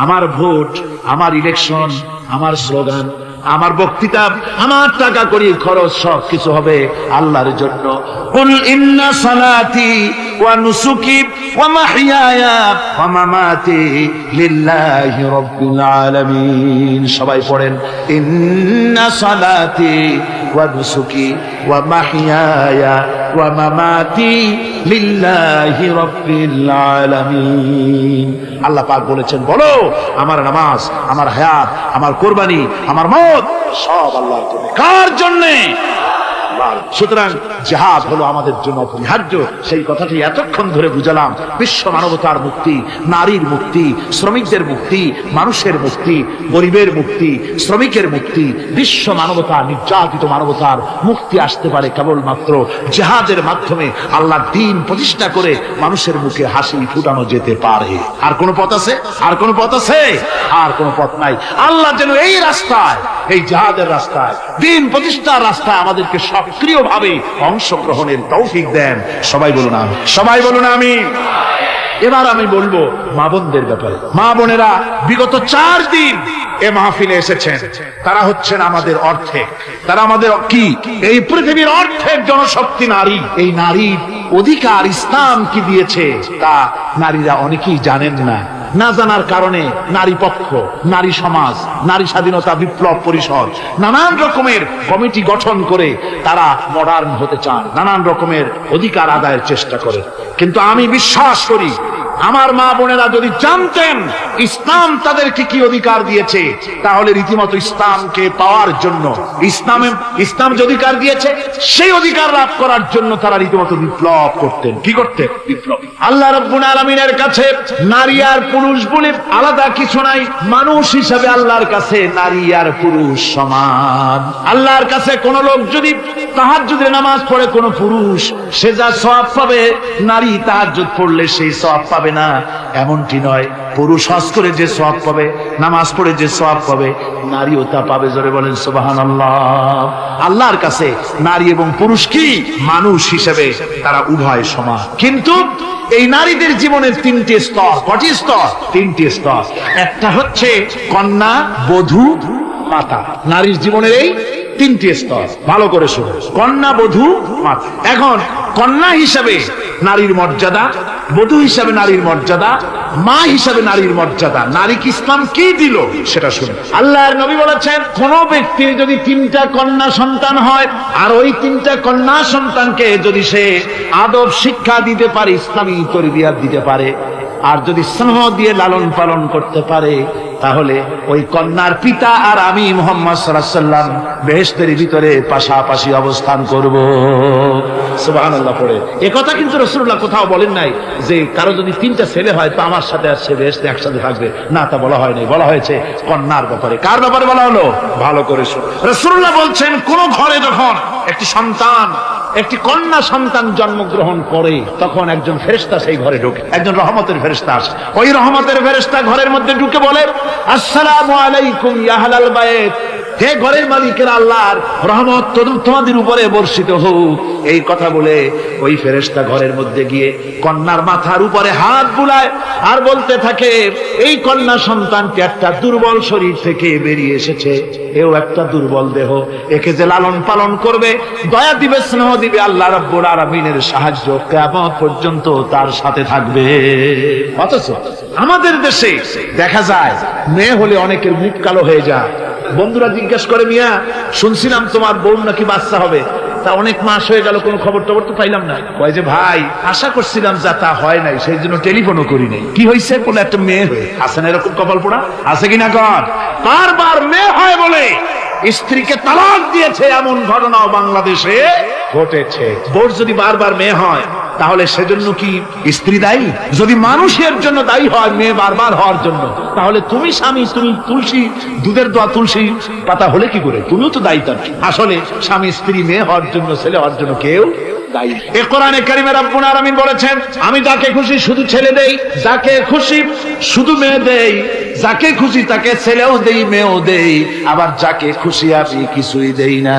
আমার ভোট, আমার ইলেকশন, আমার স্লোগান, আমার বক্তৃতা, আমার টাকা করি খরচ সব কিছু হবে আল্লাহর জন্য। কুল ইন্না সালাতি ওয়া নুসুকি ওয়া মাহইয়ায়া ওয়া মামাতি লিল্লাহি রাব্বিল আলামিন। সবাই পড়েন, ইন্না সালাতি ওয়া নুসুকি ওয়া মাহইয়ায়া ওয়া মামাতি লিল্লাহি রাব্বিল আলামিন। আল্লাহ পাক বলেছেন, বলো আমার নামাজ, আমার হায়াত, আমার কুরবানি, আমার মত সব আল্লাহর জন্য। কার জন্য? সুতরাং জিহাদ হলো আমাদের জন্য অপরিহার্য। সেই কথাটি এতক্ষণ ধরে বুঝালাম। বিশ্ব মানবতার মুক্তি, নারীর মুক্তি, শ্রমিকদের মুক্তি, মানুষের মুক্তি, গরিবের মুক্তি, শ্রমিকের মুক্তি, বিশ্ব মানবতা, নির্যাতিত মানবতার মুক্তি আসতে পারে কেবলমাত্র জিহাদের মাধ্যমে। আল্লাহর দ্বীন প্রতিষ্ঠা করে মানুষের মুখে হাসি ফুটানো যেতে পারে। আর কোন পথ আছে? আর কোন পথ আছে? আর কোন পথ নাই। আল্লাহ যেন এই রাস্তায়, এই জিহাদের রাস্তায়, দ্বীন প্রতিষ্ঠার রাস্তায় আমাদেরকে সক্রিয়ভাবে অংশগ্রহণের তৌফিক দেন। সবাই বলুন আমিন। সবাই বলুন আমিন। এবার আমি বলবো মা বোনদের ব্যাপারে। মা বোনেরা বিগত 4 দিন এ মাহফিলে এসেছেন। তারা হচ্ছেন আমাদের অর্ধেক। তারা আমাদের কি? এই পৃথিবীর অর্ধেক জনশক্তি নারী। এই নারীর অধিকার ইসলাম কি দিয়েছে তা নারীরা অনেকেই জানেন না। না জানার কারণে নারী পক্ষ, নারী সমাজ, নারী স্বাধীনতা বিপ্লব পরিষদ নানান রকমের কমিটি গঠন করে তারা মডার্ন হতে চান, নানান রকমের অধিকার আদায়ের চেষ্টা করে। কিন্তু আমি বিশ্বাস করি আমার মা বোনেরা যদি জানতেন ইসলাম তাদেরকে কি অধিকার দিয়েছে, তাহলে রীতিমতো ইসলামকে পাওয়ার জন্য, ইসলাম যে অধিকার দিয়েছে সেই অধিকার লাভ করার জন্য তারা রীতিমতো বিপ্লব করতেন। কি করতেন? বিপ্লব। আল্লাহ রাব্বুল আলামিনের কাছে নারী আর পুরুষ বলে আলাদা কিছু নাই। মানুষ হিসাবে আল্লাহর কাছে নারী আর পুরুষ সমান। আল্লাহর কাছে কোন লোক যদি তাহাজ্জুদের নামাজ পড়ে কোন পুরুষ, সে যা সওয়াব পাবে নারী তাহাজ্জুদ পড়লে সেই সওয়াব পাবে না, এমনটি নয়। পুরুষ হজ করে যে সওয়াব পাবে, নামাজ পড়ে যে সওয়াব পাবে, নারীও তা পাবে। জোরে বলেন সুবহানাল্লাহ। আল্লাহর কাছে নারী এবং পুরুষ কি মানুষ হিসেবে তারা উভয় সমান। কিন্তু এই নারীদের জীবনের তিনটি স্তর। কটি স্তর? তিনটি স্তর। একটা হচ্ছে কন্যা, বধূ, মাতা। নারীর জীবনের এই তিনটি স্তর, ভালো করে শুনুন। কন্যা, বধূ, মাতা। এখন কন্যা হিসাবে নারীর মর্যাদা, বধূ হিসাবে নারীর মর্যাদা, মা হিসাবে নারীর মর্যাদা। নারীকে ইসলাম কি দিল সেটা শুনুন। আল্লাহর নবী বলেছেন, কোন ব্যক্তির যদি তিনটা কন্যা সন্তান হয় আর ওই তিনটা কন্যা সন্তানকে যদি সে আদব শিক্ষা দিতে পারে, ইসলামী তরবিয়ত দিতে পারে, আর যদি স্নেহ দিয়ে লালন পালন করতে পারে, তাহলে ওই কন্যার পিতা আর আমি মুহাম্মদ সাল্লাল্লাহু আলাইহি ওয়াসাল্লাম বেহেশতের ভিতরে পাশাপাশি অবস্থান করব। সুবহানাল্লাহ পড়ে এ কথা কিন্তু রাসূলুল্লাহ কোথাও বলেন নাই যে কারো যদি তিনটা ছেলে হয় তো আমার সাথে আর সে বেহেশতে একসাথে থাকবে, না, তা বলা হয় নাই। বলা হয়েছে কন্যার ব্যাপারে। কার ব্যাপারে বলা হলো? ভালো করে শুনুন। রাসূলুল্লাহ বলছেন, কোন ঘরে যখন একটি সন্তান, একটি কন্যা সন্তান জন্মগ্রহণ করে, তখন একজন ফেরেশতা সেই ঘরে ঢোকে, একজন রহমতের ফেরেশতা আসে। ওই রহমতের ফেরেশতা ঘরের মধ্যে ঢুকে বলে, আসসালামু আলাইকুম ইয়া আহলাল বাইত, হে ঘরের মালিকের আল্লাহর রহমত তোমাদের উপরে বর্ষিত হোক। এই কথা বলে ওই ফেরেশতা ঘরের মধ্যে গিয়ে কন্যার মাথার উপরে হাত বুলায় আর বলতে থাকে, এই কন্যা সন্তানটি একটা দুর্বল শরীর থেকে বেরিয়ে এসেছে, এও একটা দুর্বল দেহ, একে যে লালন পালন করবে, দয়া দিবে, স্নেহ দিবে, আল্লাহ রাব্বুল আলামিনের সাহায্য কিয়ামত পর্যন্ত তার সাথে থাকবে। অথচ আমাদের দেশে দেখা যায় মেয়ে হলে অনেকের মুখ কালো হয়ে যায়। বন্ধুরা জিজ্ঞেস করে, মিয়া শুনছিলাম তোমার বউ নাকি বাচ্চা হবে, তা অনেক মাস হয়ে গেল, কোনো খবর টবর তো পাইলাম না। কয় যে ভাই, আশা করছিলাম যা তা হয় নাই, সেই জন্য টেলিফোনও করি নাই। কি হয়েছে? বলে একটা মেয়ে হয়ে। আছে না এরকম কপাল পোড়া? আছে কিনা কর? বারবার মেয়ে হয় বলে স্ত্রীকে তালাক দিয়েছে, এমন ঘটনাও বাংলাদেশে ঘটেছে। বোর যদি বারবার মেয়ে হয় তাহলে সেজন্য কি স্ত্রী দায়ী? যদি মানুষের জন্য দায়ী হয় মেয়ে বারবার হওয়ার জন্য, তাহলে তুমি স্বামী, তুমি তুলসী দুধের দোয়া তুলসী পাতা হলে কি করে? তুমিও তো দায়ী। তার আসলে স্বামী স্ত্রী মেয়ে হওয়ার জন্য, ছেলে হওয়ার জন্য কেউ দায়ী। এ কোরআনে কারিমে রব্বুল আলামিন বলেছেন, আমি যাকে খুশি শুধু ছেলে দেই, যাকে খুশি শুধু মেয়ে দেই, যাকে খুশি তাকে ছেলেও দেই, মেয়েও দেই, আবার যাকে খুশি আমি কিছুই দেই না।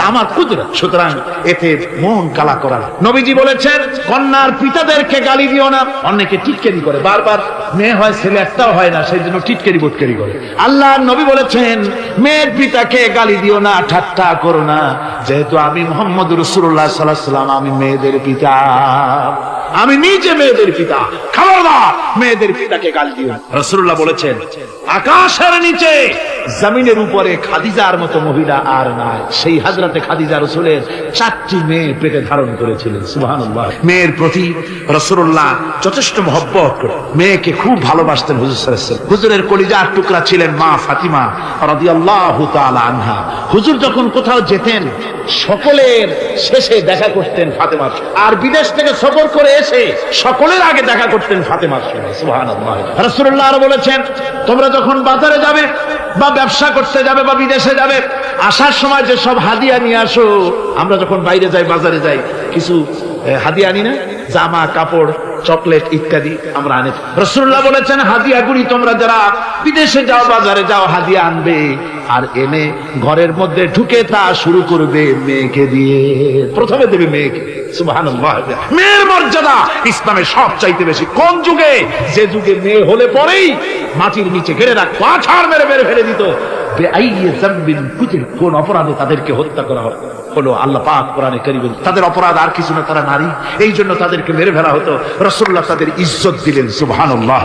আমার কুদরত। সুতরাং এতে মন কালা করার। নবীজি বলেছেন, কন্যার পিতাদেরকে গালি দিও না। অনেকে টিটকারি করে, বারবার মেয়ে হয় ছেলে একটাও হয় না, সেই জন্য টিটকারি বোটকারি করে। আল্লাহর নবী বলেছেন, মেয়ের পিতাকে গালি দিও না, ঠাট্টা করো না, যেহেতু আমি মুহাম্মদ রাসূলুল্লাহ সাল্লাল্লাহু আলাইহি ওয়াসাল্লাম, আমি মেয়েদের পিতা, আমি নিজে মেয়েদের পিতা। খবরদার মেয়েদের পিতাকে গালি দিও। রাসূলুল্লাহ বলেছেন, আকাশের নিচে জমিনের উপরে খাদিজার মতো মহিলা আর নাই। সেই হযরতে খাদিজা রাসূলের 4টি মেয়ে পেটে ধারণ করেছিলেন। সুবহানাল্লাহ। মেয়ের প্রতি রাসূলুল্লাহ যথেষ্ট মহব্বত করে, মেয়েকে খুব ভালোবাসতেন হুজুর সাল্লাল্লাহু আলাইহি ওয়াসাল্লাম। হুজুরের কলিজার টুকরা ছিলেন মা ফাতিমা রাদিয়াল্লাহু তাআলা আনহা। হুজুর যখন কোথাও যেতেন সকলের শেষে দেখা করতেন ফাতেমার সাথে, আর বিদেশ থেকে সফর করে এসে সকলের আগে দেখা করতেন ফাতেমার সাথে। সুবহানাল্লাহ। রাসূলুল্লাহ আরো বলেছেন, তোমরা যখন বাজারে যাবে বা ব্যবসা করতে যাবে বা বিদেশে যাবে, আসার সময় যে সব হাদিয়া নিয়ে আসো। আমরা যখন বাইরে যাই, বাজারে যাই, কিছু হাদিয়া আনি না? জামা, কাপড়, চকলেট ইত্যাদি আমরা আনি। রাসূলুল্লাহ বলেছেন, হাদিয়াগুলি তোমরা যারা বিদেশে যাও, বাজারে যাও, হাদিয়া আনবে, আর এনে ঘরের মধ্যে ঢুকে তা শুরু করবে মেয়েকে দিয়ে। প্রথমে দেবে মেয়েকে। সুবহানাল্লাহ। মেয়ের মর্যাদা ইসলামে সব চাইতে বেশি। কোন যুগে? যে যুগে মেয়ে হলে পরেই মাটির নিচে ঘেরে রাখতো, আছাড় মেরে মেরে ফেলে দিত। বেআইয়ি যামবিন কুতিল, কোন অপরাধে তাদেরকে হত্যা করা হলো। আল্লাহ পাক কোরআনে কারীমে তাদের অপরাধ আর কিছু না, তারা নারী, এই জন্য তাদেরকে মেরে ফেলা হতো। রাসূলুল্লাহ তাদের ইজ্জত দিলেন, সুবহানাল্লাহ,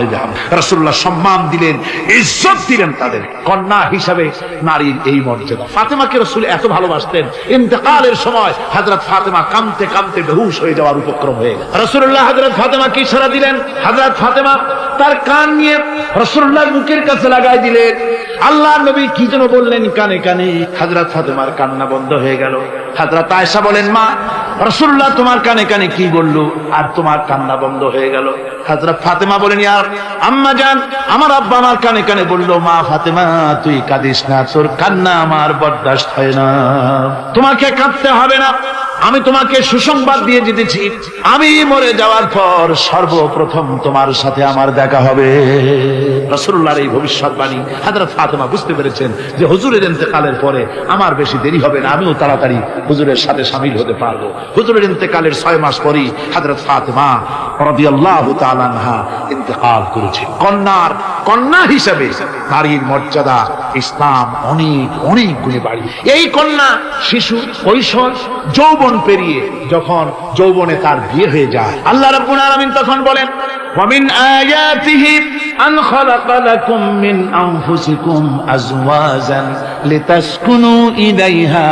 রাসূলুল্লাহ সম্মান দিলেন, ইজ্জত দিলেন তাদের। কন্যা হিসাবে নারীর এই মর্যাদা। ফাতেমাকে রাসূল এত ভালোবাসতেন, ইন্তেকালের সময় হযরত ফাতেমা কাঁদতে কাঁদতে বেহুশ হয়ে যাওয়ার উপক্রম হয়ে গেল। রাসূলুল্লাহ হযরত ফাতেমাকে ইশারা দিলেন, হযরত ফাতেমা তার কান নিয়ে রাসূলুল্লাহর মুখের কাছে লাগাই দিলেন। আল্লাহর নবী কি যেন বললেন কানে কানে, হযরত ফাতেমার কান্না বন্ধ হয়ে গেল। হযরত আয়েশা বলেন, মা, রাসূলুল্লাহ তোমার কানে কানে কি বললো আর তোমার কান্না বন্ধ হয়ে গেল? হযরত ফাতেমা বলেন, ইয়া আম্মা জান, আমার আব্বা আমার কানে কানে বললো, মা ফাতেমা তুই কাঁদিস না, তোর কান্না আমার বরদাস্ত হয় না, তোমাকে কাঁদতে হবে না, আমি তোমাকে সুসংবাদ দিয়ে দিতেছি, আমি মরে যাওয়ার পর সর্বপ্রথম তোমার সাথে আমার দেখা হবে। রাসূলুল্লাহর এই ভবিষ্যৎবাণী হযরত ফাতেমা বুঝতে পেরেছেন যে হুজুরের ইন্তেকালের পরে আমার বেশি দেরি হবে না, আমিও তাড়াতাড়ি হুজুরের সাথে শামিল হতে পারবো। হুজুরের ইন্তেকালের 6 মাস পরেই হযরত ফাতেমা রাদিয়াল্লাহু তাআলা আনহা ইন্তেকাল করেছে। কন্যা হিসেবে নারীর মর্যাদা ইসলাম অনেক অনেক গুণে বাড়ি। এই কন্যা শিশু, কৈশোর, যৌবন পেরিয়ে যখন যৌবনে তার বিয়ে হয়ে যায়, আল্লাহ রাব্বুল আলামিন তখন বলেন, ومن آياته أن خلق لكم من أنفسكم أزواجا لتسكنوا إليها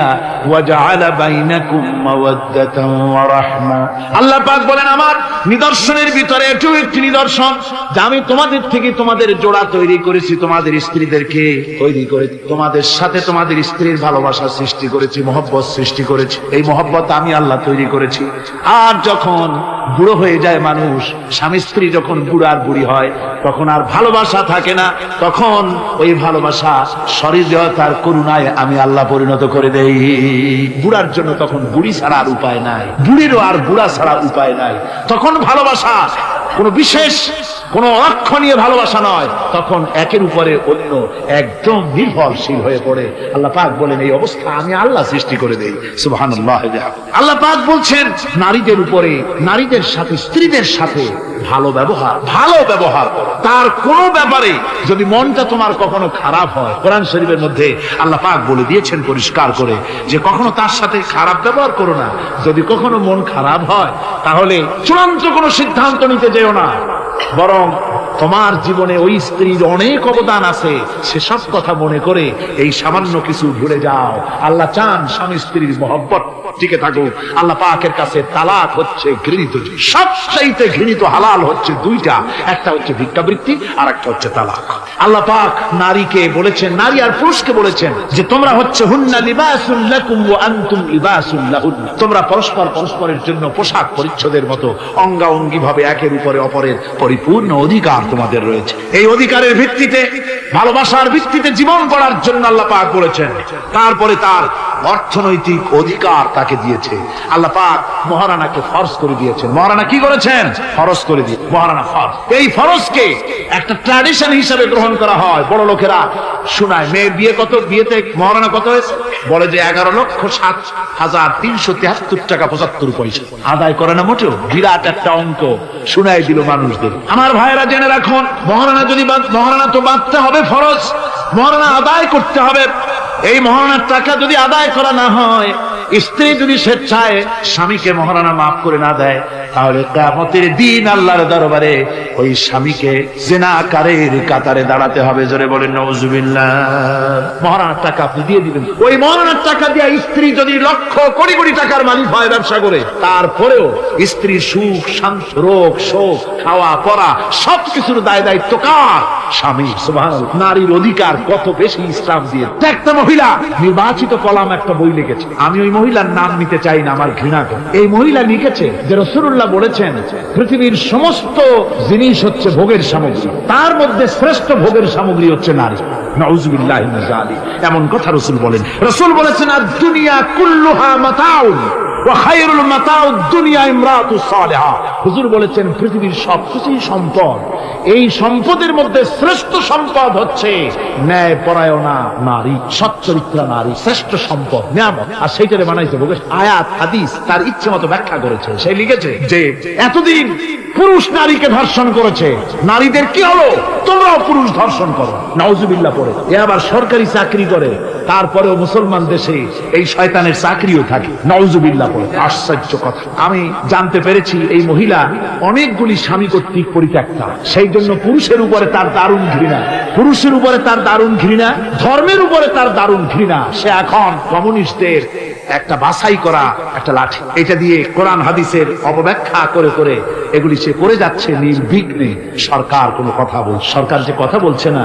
وجعل بينكم مودة ورحمة। আল্লাহ পাক বলেন, আমার নিদর্শনের ভিতরে এটাও একটি নিদর্শন যে আমি তোমাদের থেকে তোমাদের জোড়া তৈরি করেছি, তোমাদের স্ত্রীদেরকে তৈরি করে তোমাদের সাথে তোমাদের স্ত্রীর ভালোবাসা সৃষ্টি করেছি, মহব্বত সৃষ্টি করেছি। এই মহব্বত আমি আল্লাহ তৈরি করেছি। আর যখন বুড়ো হয়ে যায় মানুষ, স্বামী স্ত্রী যখন বুড়ার বুড়ি হয়, তখন আর ভালোবাসা থাকে না, তখন ওই ভালোবাসা সহৃদয়তার করুণায় আমি আল্লাহ পরিণত করে দেই। বুড়ার জন্য তখন বুড়ি ছাড়া আর উপায় নাই, বুড়িরও আর বুড়া ছাড়া উপায় নাই। তখন ভালোবাসা কোনো বিশেষ কোনো অক্ষণীয় ভালোবাসা নয়, তখন একের উপরে অন্য একদম নির্ভরশীল হয়ে পড়ে। আল্লাহ পাক বলেন, এই অবস্থা আমি আল্লাহ সৃষ্টি করে দেই। সুবহানাল্লাহ। আল্লাহ পাক বলছেন, নারীদের উপরে, নারীদের সাথে, স্ত্রীদের সাথে ভালো ব্যবহার করো। তার কোন ব্যাপারে যদি মনটা তোমার কখনো খারাপ হয়, কোরআন শরীফের মধ্যে আল্লাহ পাক বলে দিয়েছেন পরিষ্কার করে যে কখনো তার সাথে খারাপ ব্যবহার করো না। যদি কখনো মন খারাপ হয়, তাহলে চূড়ান্ত কোনো সিদ্ধান্ত নিতে যেও না, বরং তোমার জীবনে ওই স্ত্রীর অনেক অবদান আছে, সেসব কথা মনে করে এই সামান্য কিছু ভুলে যাও। আল্লাহ চান স্বামী স্ত্রীর মহব্বত টিকে থাকুক। আল্লাহ পাকের কাছে তালাক হচ্ছে ঘৃণিত, সবচাইতে ঘৃণিত হালাল হচ্ছে দুইটা, একটা হচ্ছে ভিক্ষাবৃত্তি আর একটা হচ্ছে তালাক। আল্লাহ পাক নারীকে বলেছেন, নারী আর পুরুষকে বলেছেন যে তোমরা হচ্ছে হুন্না লিবাসুল লাকুম ওয়া আনতুম লিবাসুল লাহুন্না, তোমরা পরস্পরের জন্য পোশাক পরিচ্ছদের মতো অঙ্গাঅঙ্গি ভাবে একের উপরে অপরের পরিপূর্ণ অধিকার তোমাদের রয়েছে। এই অধিকারের ভিত্তিতে, ভালোবাসার ভিত্তিতে জীবন গড়ার জন্য আল্লাহ পাক বলেছেন। তারপরে তার অর্থনৈতিক অধিকার তাকে দিয়েছে। আল্লাহ পাক মহারানাকে ফরজ করে দিয়েছেন। মহারানা কি করেছেন? ফরজ করে দিয়ে মহারানা ফরজ। এই ফরজকে একটা ট্র্যাডিশন হিসেবে গ্রহণ করা হয়। বড় লোকেরা শোনায়, মেয়ের বিয়ে কত, বিয়েতে মহারানা কত হয়েছে, বলে যে 11,07,373 টাকা 75 পয়সা। আদায় করে না মোটেও, বিরাট একটা অঙ্ক শোনায় দিল মানুষদের। আমার ভাইয়েরা জেনে রাখুন, মহারানা তো বাঁধতে হবে ফরজ, মহারানা আদায় করতে হবে। এই মহারানার টাকা যদি আদায় করা না হয়, স্ত্রী যদি স্বেচ্ছায় স্বামীকে মহারানা মাফ করে না দেয়, তাহলে কিয়ামতের দিন আল্লাহর দরবারে ওই স্বামীকে জিনাকারীর কাতারে দাঁড়াতে হবে। জোরে বলেন নাউজুবিল্লাহ। মহারানার টাকা আপনি দিয়ে দিবেন। ওই মহারানার টাকা দিয়ে স্ত্রী যদি লক্ষ কোটি কোটি টাকার মালিক হয় ব্যবসা করে, তারপরেও স্ত্রীর সুখ, শান্তি, রোগ, শোক, খাওয়া পড়া সবকিছুর দায় দায়িত্ব কার? স্বামী। সুবহানাল্লাহ। নারীর অধিকার কত বেশি ইসলাম দিয়ে। একটা মহিলা নির্বাচিত কলাম একটা বই লিখেছে, আমি ওই মহিলার নাম নিতে চাই না, আমার ঘৃণা করে। এই মহিলা লিখেছে যে রাসূলুল্লাহ বলেছেন পৃথিবীর সমস্ত জিনিস হচ্ছে ভোগের সামগ্রী, তার মধ্যে শ্রেষ্ঠ ভোগের সামগ্রী হচ্ছে নারী। নাউযুবিল্লাহি মিন যালিক। এমন কথা রাসূল বলেন। রাসূল বলেছেন, আদ-দুনিয়া কুল্লুহা মাতাউন ওয়া খায়রুল মাতাউদ দুনিয়া ইমরাতুস সালিহা। হুজুর বলেছেন পৃথিবীর সবকিছুই সম্পদ, এই সম্পদের মধ্যে শ্রেষ্ঠ সম্পদ হচ্ছে ন্যায়পরায়ণা নারী, সচ্চরিত্রা নারী শ্রেষ্ঠ সম্পদ, নিয়ামত। আর সেইটারে বানাইছে ভোগের। আয়াত হাদিস তার ইচ্ছে মতো ব্যাখ্যা করেছে। সে লিখেছে যে এতদিন পুরুষ নারীকে ধর্ষণ করেছে, নারীদের কি হলো? তোমরাও পুরুষ ধর্ষণ করো, নাউজুবিল্লাহ পড়ে। এ আবার সরকারি চাকরি করে, তারপরেও মুসলমান দেশে এই শয়তানের চাকরিও থাকে, নাউজুবিল্লাহ পড়ে। আশ্চর্য কথা, আমি জানতে পেরেছি এই মহিলা অনেকগুলি স্বামী কর্তৃক পরিত্যক্তা, সেই জন্য পুরুষের উপরে তার দারুণ ঘৃণা, পুরুষের উপরে তার দারুণ ঘৃণা, ধর্মের উপরে তার দারুণ ঘৃণা। সে এখন কমিউনিস্টদের একটা বাছাই করা একটা লাঠি, এটা দিয়ে কোরআন হাদিসের অপব্যাখ্যা করে করে এগুলি সে করে যাচ্ছে নির্বিঘ্নে। সরকার কোনো কথা বলছে, সরকার যে কথা বলছে না,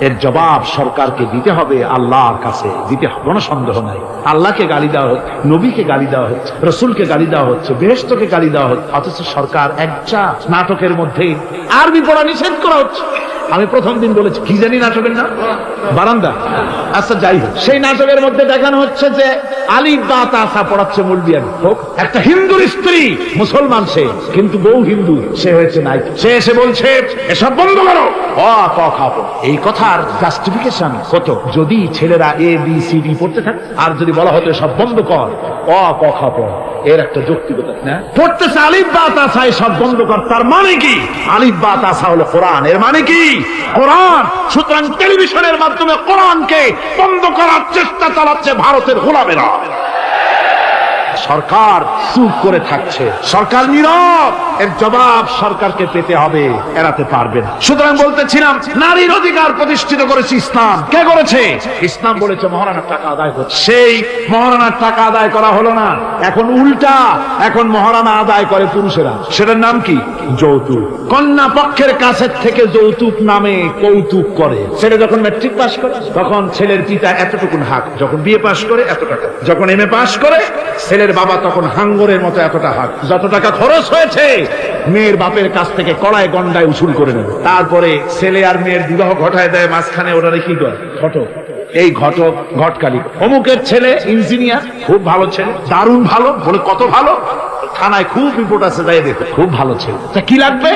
এর জবাব সরকারকে দিতে হবে, আল্লাহর কাছে দিতে হবে, কোনো সন্দেহ নাই। আল্লাহকে গালি দেওয়া হচ্ছে, নবীকে গালি দেওয়া হচ্ছে, রসুলকে গালি দেওয়া হচ্ছে, বেহেশতকে গালি দেওয়া হচ্ছে, অথচ সরকার একটা নাটকের মধ্যে আরবি পড়া নিষেধ করা হচ্ছে। আমি প্রথম দিন বলেছি কি জানি নাটকের নাম, বারান্দা। আচ্ছা যাই হোক, সেই নাটকের মধ্যে দেখানো হচ্ছে যে আলিফ বা তাসা পড়াচ্ছে মুলবিয়ান হোক, একটা হিন্দুর স্ত্রী, মুসলমান সে, কিন্তু বউ হিন্দু, সে হয়েছে নাই। সে এসে বলছে এসব বন্ধ করো, খাবো। এই কথার জাস্টিফিকেশন কত? যদি ছেলেরা এ বি সি ডি পড়তে থাকে, আর যদি বলা হতো সব বন্ধ কর, খাবো, এর একটা যৌক্তিকতা না। পড়তেছে আলিফ বা তাসা, সব বন্ধ কর, তার মানে কি? আলিফ বা তাসা হলো কোরআন, এর মানে কি? কোরআন। সুতরাং টেলিভিশনের মাধ্যমে কোরআনকে বন্ধ করার চেষ্টা চালাচ্ছে ভারতের গোলামেরা। সরকার চুপ করে থাকছে, সরকার নীরব, এর জবাব সরকারকে পেতে হবে, এড়াতে পারবে না। সুতরাং বলতেছিলাম, নারীর অধিকার প্রতিষ্ঠিত করেছে ইসলাম। কে করেছে? ইসলাম বলেছে মহারানার টাকা আদায় করছে, সেই মহারানার টাকা আদায় করা হলো না, এখন উল্টা, এখন মহারানা আদায় করে পুরুষেরা। সেটার নাম কি? যৌতুক। কন্যা পক্ষের কাছের থেকে যৌতুক নামে কৌতুক করে। ছেলে যখন ম্যাট্রিক পাস করে তখন ছেলের পিতা এতটুকুন হাক, যখন বিএ পাস করে এত টাকা, যখন এমএ পাস করে ছেলের বাবা তখন হাঙ্গরের মতো এতটা হাক। যত টাকা খরচ হয়েছে মেয়ের বাপের কাছ থেকে কড়ায় গন্ডায় উসুল করে নেবে। তারপরে ছেলে আর মেয়ের বিবাহ ঘটায় দেয়, মাঝখানে ওরা কি করে? ঘটক। এই ঘটক ঘটকালি, অমুকের ছেলে ইঞ্জিনিয়ার, খুব ভালো ছেলে, দারুণ ভালো, বলে কত ভালো, থানায় খুব রিপোর্ট আছে, যাই দেখো, খুব ভালো ছেলে। তা কি লাগবে?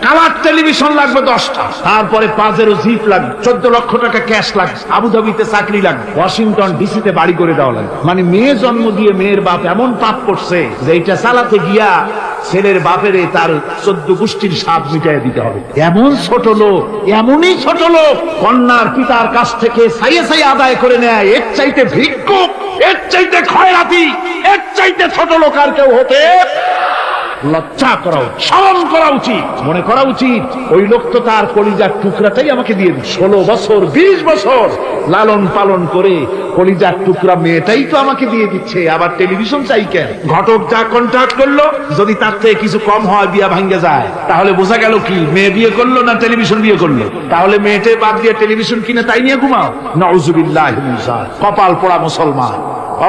কালার টেলিভিশন লাগবে 10টা, তারপরে 5 জিপ লাগবে, 14 লক্ষ টাকা ক্যাশ লাগবে, আবুধাবিতে চাকরি লাগবে, ওয়াশিংটন ডিসিতে বাড়ি করে দেওয়া লাগবে। মানে মেয়ে জন্ম দিয়ে মেয়ের বাপ এমন পাপ করছে যে এটা চালাতে গিয়া ছেলের বাপের তার 14 গোষ্ঠীর স্বাদ মিটাই দিতে হবে। এমন ছোট লোক, এমনই ছোট লোক কন্যার পিতার কাছ থেকে সাইয়ে সাইয়ে আদায় করে নেয়। এর চাইতে ভিক্ষুক, এর চাইতে খয়রাতি, এর চাইতে ছোট লোক আর কেউ হতে লজ্জা করা উচিত, শরম করা উচিত, মনে করা উচিত ওই লোক তো তার কলিজার টুকরাটাই আমাকে দিয়ে দিল। 16 বছর 20 বছর লালন পালন করে কলিজার টুকরা মেয়েটাই তো আমাকে দিয়ে দিচ্ছে, আবার টেলিভিশন চাই কেন? ঘটক যা কন্ট্রাক্ট করলো, যদি তার থেকে কিছু কম হয় বিয়া ভাঙ্গে যায়, তাহলে বোঝা গেল কি মেয়ে বিয়ে করলো না টেলিভিশন বিয়ে করলো? তাহলে মেয়েটে বাদ দিয়ে টেলিভিশন কিনে তাই নিয়ে ঘুমাও, নাউজুবিল্লাহ। কপাল পোড়া মুসলমান।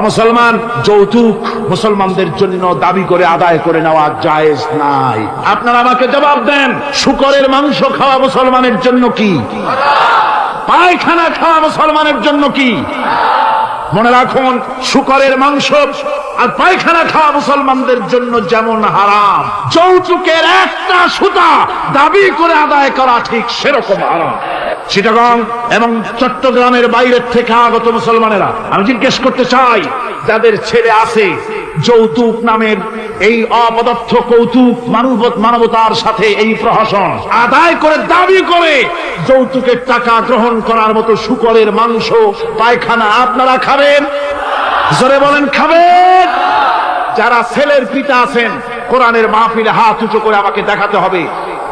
মুসলমান, যৌতুক মুসলমানদের জন্য দাবি করে আদায় করে নেওয়া জায়েজ নাই। আপনারা আমাকে জবাব দেন, শুকরের মাংস খাওয়া মুসলমানের জন্য কি? পায়খানা খাওয়া মুসলমানের জন্য কি? মনে রাখুন, শুকরের মাংস আর পায়খানা খাওয়া মুসলমানদের জন্য যেমন হারাম, যৌতুকের একটা সুতা দাবি করে আদায় করা ঠিক সেরকম হারাম। চিটাগং এবং চট্টগ্রামের বাইরের থেকে আগত মুসলমানেরা, আমি জিজ্ঞেস করতে চাই, যাদের ছেলে আছে যৌতুক নামের এই অপদার্থ কৌতুক মানবতার সাথে এই প্রহসন আদায় করে দাবি করে যৌতুকের টাকা গ্রহণ করার মতো শুকরের মাংস পায়খানা আপনারা খাবেন? জোরে বলেন, খাবেন? যারা ছেলের পিতা আছেন, কোরআনের মাহফিলে হাত উঁচু করে আমাকে দেখাতে হবে,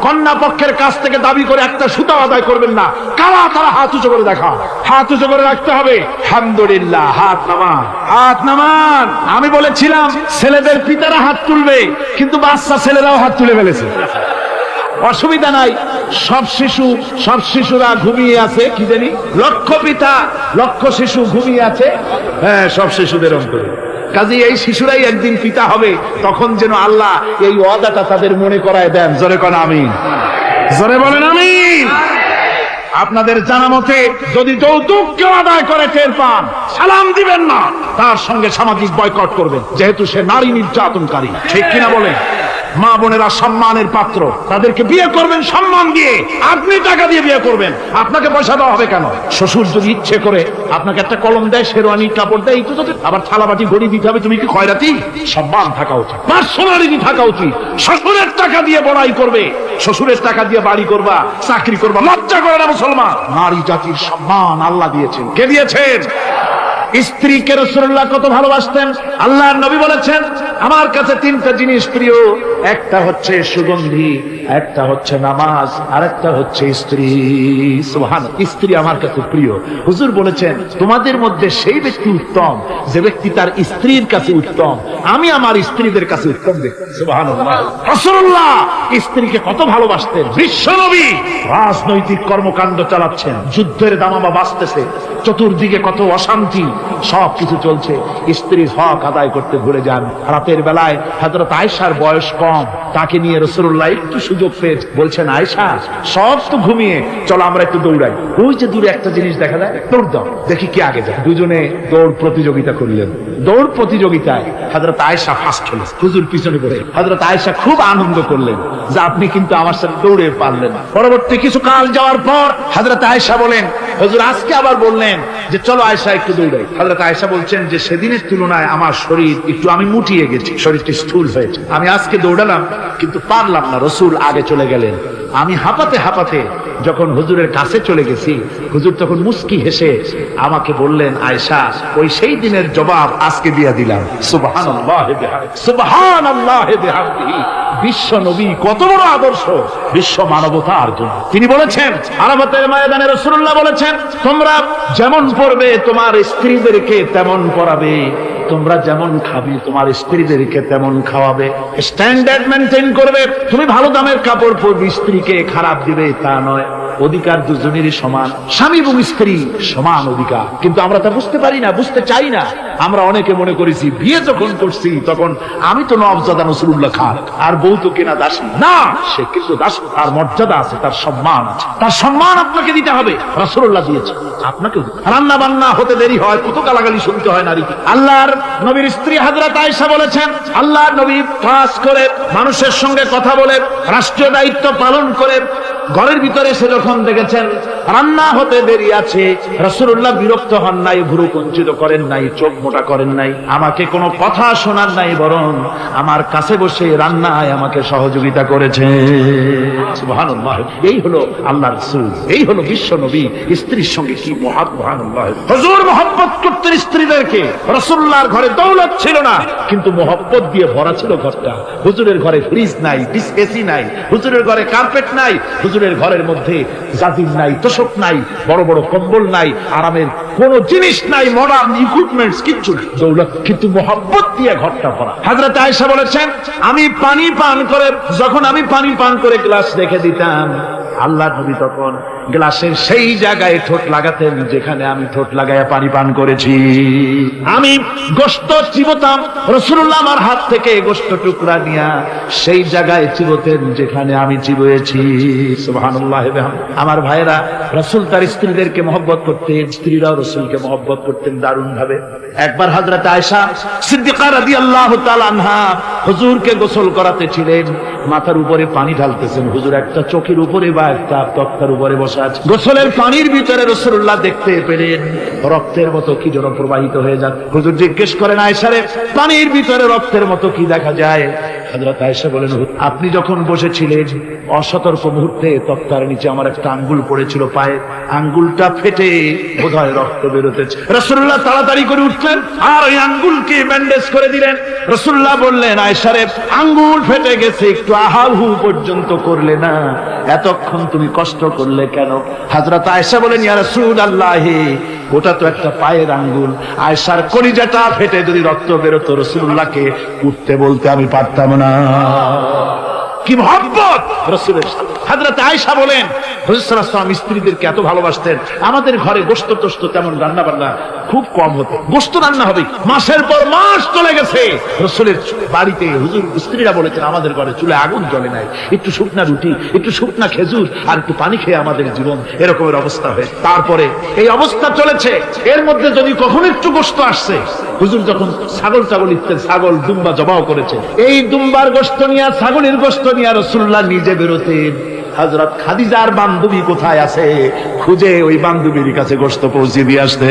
কন্যা পক্ষের কাছ থেকে দাবি করে একটা সুতা আদায় করবেন না। কারা তারা? হাত উঁচু করে দেখা, হাত উঁচু করে রাখতে হবে। আলহামদুলিল্লাহ, হাত নামান, হাত নামান। আমি বলেছিলাম ছেলেদের পিতারা হাত তুলবে, কিন্তু বাচ্চা ছেলেরাও হাত তুলে ফেলেছে। অসুবিধা নাই, সব শিশুরা ঘুমিয়ে আছে, কি জানি লক্ষ পিতা লক্ষ শিশু ঘুমিয়ে আছে, হ্যাঁ, সব শিশুদের অন্তরে। কাজে এই শিশুরাই একদিন পিতা হবে, তখন যেন আল্লাহ এই ওয়াদাটা তাদের মনে করায় দেন। জোরে কোন আমিন, জোরে বলেন আমিন। আপনাদের জানা মতে যদি যৌতুক কেউ আদায় করে টের পান, সালাম দিবেন না, তার সঙ্গে সামাজিক বয়কট করবেন, যেহেতু সে নারী নির্যাতনকারী। ঠিক কিনা বলেন? মা বোনেরা সম্মানের পাত্র, তাদেরকে বিয়ে করবেন সম্মান দিয়ে। আপনি টাকা দিয়ে বিয়ে করবেন, আপনাকে পয়সা দেওয়া হবে কেন? শ্বশুর যদি ইচ্ছে করে আপনাকে একটা কলম দেয়, শেরওয়ানি কাপড় দেয়, এই তো আবার থালাবাটি গড়ি দিতে হবে, তুমি কি খয়রাতি? সম্মান থাকা উচিত, পার্সোনালিটি থাকা উচিত। শ্বশুরের টাকা দিয়ে বড়াই করবে, শ্বশুরের টাকা দিয়ে বাড়ি করবা, চাকরি করবা, লজ্জা করে না মুসলমান? নারী জাতির সম্মান আল্লাহ দিয়েছেন। কে দিয়েছেন? স্ত্রীকে রাসূলুল্লাহ কত ভালোবাসতেন। আল্লাহর নবী বলেছেন, আমার কাছে তিনটা জিনিস প্রিয়, একটা হচ্ছে সুগন্ধি, একটা হচ্ছে নামাজ, আর একটা হচ্ছে স্ত্রী। সুবহানাল্লাহ, স্ত্রী আমার কাছে প্রিয়। হুজুর বলেছেন, তোমাদের মধ্যে সেই ব্যক্তি উত্তম যে ব্যক্তি তার স্ত্রীর কাছে উত্তম। আমি আমার স্ত্রীদের কাছে উত্তম ব্যক্তি। সুবহানাল্লাহ। রাসূলুল্লাহ স্ত্রীকে কত ভালোবাসতেন। বিশ্বনবী রাজনৈতিক কর্মকাণ্ড চালাচ্ছেন, যুদ্ধের দামামা বাজতেছে, চতুর্দিকে কত অশান্তি, সবকিছু চলছে, স্ত্রীর হক আদায় করতে ভুলে যান। রাতের বেলায় হযরত আয়েশার বয়স কম, তাকে নিয়ে রাসূলুল্লাহ একটু সুযোগ পেয়ে বলছেন, আয়েশা সব তো ঘুমিয়ে, চলো আমরা একটু দৌড়াই। ওই যে দূরে একটা জিনিস দেখা যায়, দৌড় দাও, দেখি কি আগে যায়। দুজনে দৌড় প্রতিযোগিতা করলেন। দৌড় প্রতিযোগিতায় হযরত আয়েশা ফার্স্ট হলেন, হুজুর পিছনে পড়ে। হযরত আয়েশা খুব আনন্দ করলেন যে আপনি কিন্তু আমার সাথে দৌড়ে পারলেন। পরবর্তী কিছু কাল যাওয়ার পর হযরত আয়েশা বলেন, হুজুর আজকে আবার বললেন যে চলো আয়েশা একটু দৌড়াই। হযরত আয়েশা বলছেন যে সেদিনের তুলনায় আমার শরীর একটু, আমি মুটিয়ে গেছি, শরীরটি স্থূল হয়েছে, আমি আজকে দৌড়ালাম কিন্তু পারলাম না। রসুল আগে চলে গেলেন, আমি হাঁপাতে হাঁপাতে যখন হুজুরের কাছে চলে গেছি, হুজুর তখন মুস্কি হেসে আমাকে বললেন, আয়েশা ওই সেই দিনের জবাব আজকে দিয়া দিলাম। সুবহানাল্লাহ সুবহানাল্লাহ বিহামদিহি। বিশ্ব নবী কত বড় আদর্শ বিশ্ব মানবতার জন্য। তিনি বলেছেন, আরাফাতের ময়দানে রাসূলুল্লাহ বলেছেন, তোমরা যেমন পড়বে তোমার স্ত্রীদেরকে তেমন পড়াবে, তোমরা যেমন খাবে তোমার স্ত্রীদেরকে তেমন খাওয়াবে, স্ট্যান্ডার্ড মেনটেন করবে। তুমি ভালো দামের কাপড় পরবে, স্ত্রীকে খারাপ দিবে তা নয়। অধিকার দুজনেরই সমান, স্বামী এবং স্ত্রী সমান অধিকার। কিন্তু আমরা তা বুঝতে পারি না, বুঝতে চাই না। আমরা অনেকে মনে করেছি বিয়ে যখন করছি তখন আমি তো নওয়াবজাদা রাসূলুল্লাহ খান, আর বউ তো কেনা দাসী না, সে কিন্তু দাসী, তার মর্যাদা আছে, তার সম্মান আছে, তার সম্মান আপনাকে দিতে হবে। রাসূলুল্লাহ দিয়েছে আপনাকে। রান্না বান্না হতে দেরি হয়, কত গালাগালি শুনতে হয় নারীকে। আল্লাহর নবীর স্ত্রী হযরত আয়েশা বলেছেন, আল্লাহর নবী কাজ করে, মানুষের সঙ্গে কথা বলে, রাষ্ট্রীয় দায়িত্ব পালন করে, ঘরের ভিতরে এসে যখন দেখেছেন রান্না হতে দেরি আছে, রাসূলুল্লাহ বিরক্ত হন নাই, ভুরু কুঞ্চিত করেন নাই, চোখ মোটা করেন নাই, আমাকে কোনো কথা শোনার নাই, বরং আমার কাছে বসে রান্নায় আমাকে সহযোগিতা করেছে। সুবহানাল্লাহ। এই হলো আল্লাহর রাসূল, এই হলো বিশ্ব নবী। স্ত্রীর সঙ্গে কি সুবহানাল্লাহ। হুজুর মহব্বত করতেন স্ত্রীদেরকে। রাসূলুল্লাহর ঘরে দৌলত ছিল না, কিন্তু মহব্বত দিয়ে ভরা ছিল ঘরটা। হুজুরের ঘরে ফ্রিজ নাই, এসি নাই, হুজুরের ঘরে কার্পেট নাই, হুজুরের ঘরের মধ্যে জাজির নাই, তোশক নাই, বড় বড় কম্বল নাই, আরামের কোন জিনিস নাই, মডার্ন ইকুইপমেন্টস কিচ্ছু নাই, দৌলত কিন্তু মহব্বত দিয়ে ঘরটা ভরা। হযরত আয়েশা বলেছেন, আমি পানি পান করে, যখন আমি পানি পান করে গ্লাস রেখে দিতাম, আল্লাহর নবী তখন গ্লাসের সেই জায়গায় ঠোঁট লাগাতেন যেখানে আমি ঠোঁট লাগাইয়া পানি পান করেছি। আমি গোশত চিবোতাম, রাসূলুল্লাহ আমার হাত থেকে গোশত টুকরা নিয়া সেই জায়গায় চিবোতেন যেখানে আমি চিবয়েছি। সুবহানাল্লাহ। আমার ভাইরা, রাসূল তার স্ত্রীদেরকে মহব্বত করতেন, স্ত্রীরাও রাসূলকে মহব্বত করতেন দারুণ ভাবে। একবার হযরত আয়েশা সিদ্দিকা রাদিয়াল্লাহু তাআলা আনহা হুজুরকে গোসল করাতে ছিলেন, মাথার উপরে পানি ঢালতেছেন, হুজুর একটা চোখের উপরে বা একটা তক্তার উপরে বসে আছে। গোসলের পানির ভিতরে রাসূলুল্লাহ দেখতে পেলেন রক্তের মতো কি যেন প্রবাহিত হয়ে যায়। হুজুর জিজ্ঞেস করেন, আয়েশা রে, পানির ভিতরে রক্তের মতো কি দেখা যায়? হযরত আয়েশা বলেন, আপনি যখন বসেছিলেন অসতর্ক মুহূর্তে তক্তার নিচে আমার একটা আঙ্গুল পড়েছিল, পায়ে আঙ্গুলটা ফেটে বোধহয় রক্ত বেরোতেছে। রাসূলুল্লাহ তাড়াতাড়ি করে উঠলেন আর ওই আঙ্গুলকে ব্যান্ডেজ করে দিলেন। রাসূলুল্লাহ বললেন, আয়েশা রে, আঙ্গুল ফেটে গেছে, একটু আহাহু পর্যন্ত করলে না, এতক্ষণ তুমি কষ্ট করলে কেন? হযরত আয়েশা বলেন, ইয়া রাসূলুল্লাহ, ওটা তো একটা পায়ের আঙ্গুল। আয়েশার কলিজাটা ফেটে যদি রক্ত বেরোতো, রাসূলুল্লাহকে উঠতে বলতে আমি পারতাম না। কি মহব্বত রাসূলের সাথে। হযরত আয়েশা বলেন রাসূল সাল্লাল্লাহু আলাইহি ওয়াসাল্লাম স্ত্রীদেরকে এত ভালোবাসতেন, আমাদের ঘরে গোশত টোস্ত তেমন রান্না বান্না খুব কম হতো। গোশত রান্না হবে, মাসের পর মাস চলে গেছে, রাসূলের বাড়িতে হুজুর স্ত্রীরা বলেছেন আমাদের ঘরে চুলে আগুন জ্বলে নাই, একটু শুকনা রুটি, একটু শুকনা খেজুর আর একটু পানি খেয়ে আমাদের জীবন এরকমের অবস্থা হয়ে। তারপরে এই অবস্থা চলেছে, এর মধ্যে যদি কখনো একটু গোশত আসছে, হুজুর যখন ছাগল ইত্যাদি ছাগল দুম্বা জবাও করেছে, এই দুম্বার গোশত নিয়ে ছাগলের গোশত নিয়ে রাসূলুল্লাহ নিজে বেরোতেন। হযরত খাদিজার বান্ধবী কোথায় আছে খুঁজে ওই বান্ধবীর কাছে গোশত পৌঁছে দিয়ে আসতে।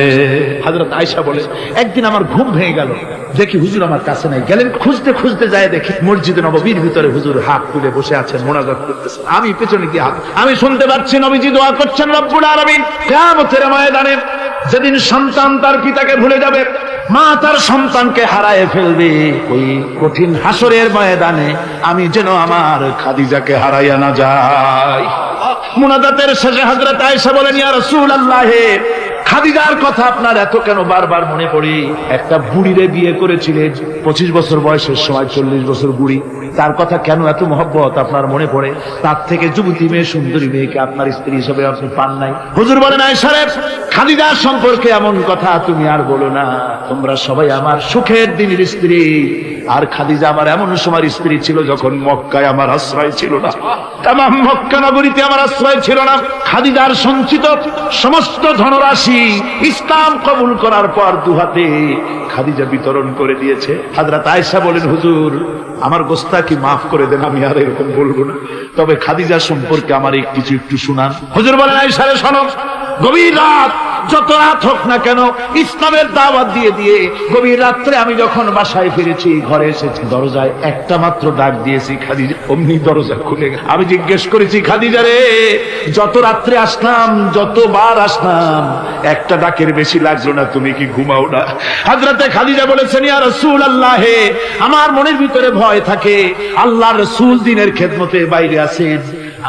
হযরত আয়েশা বলে একদিন আমার ঘুম ভেঙে গেল, দেখি হুজুর আমার কাছে নাই। গেলেন খুঁজতে খুঁজতে যায়, দেখি মসজিদে নববীর ভিতরে হুজুর হাত তুলে বসে আছেন, মোনাজাত করতেছেন। আমি পেছনে গিয়ে আমি শুনতে পাচ্ছি নবীজি দোয়া করছেন রব্বুল আলামিন কিয়ামতের ময়দানে যেদিন সন্তান তার পিতাকে ভুলে যাবে, মা তার সন্তানকে হারায় ফেলবে, ওই কঠিন হাসরের ময়দানে আমি যেন আমার খাদিজাকে হারাইয়া না যাই। মুনাজাতের শেষে হযরত আয়েশা বলেন ইয়া রাসূলুল্লাহ, খাদিজার কথা আপনার এত কেন বারবার মনে পড়ে? একটা বুড়িরে বিয়ে করেছিলেন 25 বছর বয়সের সময়, 40 বছর বুড়ি, তার কথা কেন এত মহব্বত আপনার মনে পড়ে? তার থেকে যুবতী মেয়ে, সুন্দরী মেয়েকে আপনার স্ত্রী হিসেবে আপনি পান নাই। হুজুর বলেন আয়েশা রে, খাদিজার সম্পর্কে এমন কথা তুমি আর বলো না, তোমরা সবাই আমার সুখের দিনের স্ত্রী। আর খাদিজা আমার এমন সময় স্ত্রী ছিল যখন মক্কায় আমার আশ্রয় ছিল না, তামাম মক্কা নগরীতে আমার আশ্রয় ছিল না। খাদিজার সঞ্চিত সমস্ত ধনরাশি ইসলাম কবুল করার পর দুহাতে খাদিজা বিতরণ করে দিয়েছে। হযরত আয়েশা বলেন হুজুর আমার গোস্তাকি মাফ করে দেন, আমি আর এরকম বলবো না, তবে খাদিজা সম্পর্কে আমার কিছু একটু শুনান। হুজুর বলেন আয়েশা রে শোনো, গভীর রাত, যত রাত হোক না কেন ইসলামের দাওয়াত দিয়ে দিয়ে গভীর রাত্রে আমি যখন বাসায় ফিরেছি, ঘরে এসেছি, দরজায় একটা মাত্র ডাক দিয়েছি, খাদিজা, অমনি দরজা খুলে গেল। আমি জিজ্ঞেস করেছি খাদিজা রে, যত রাত্রে আসলাম, যতবার আসলাম, একটা ডাকের বেশি লাগলো না, তুমি কি ঘুমাও না? হযরতে খাদিজা বলেছেন ইয়া রাসূলুল্লাহ, আমার মনের ভিতরে ভয় থাকে, আল্লাহর রাসূল দিনের খেদমতে বাইরে আছেন,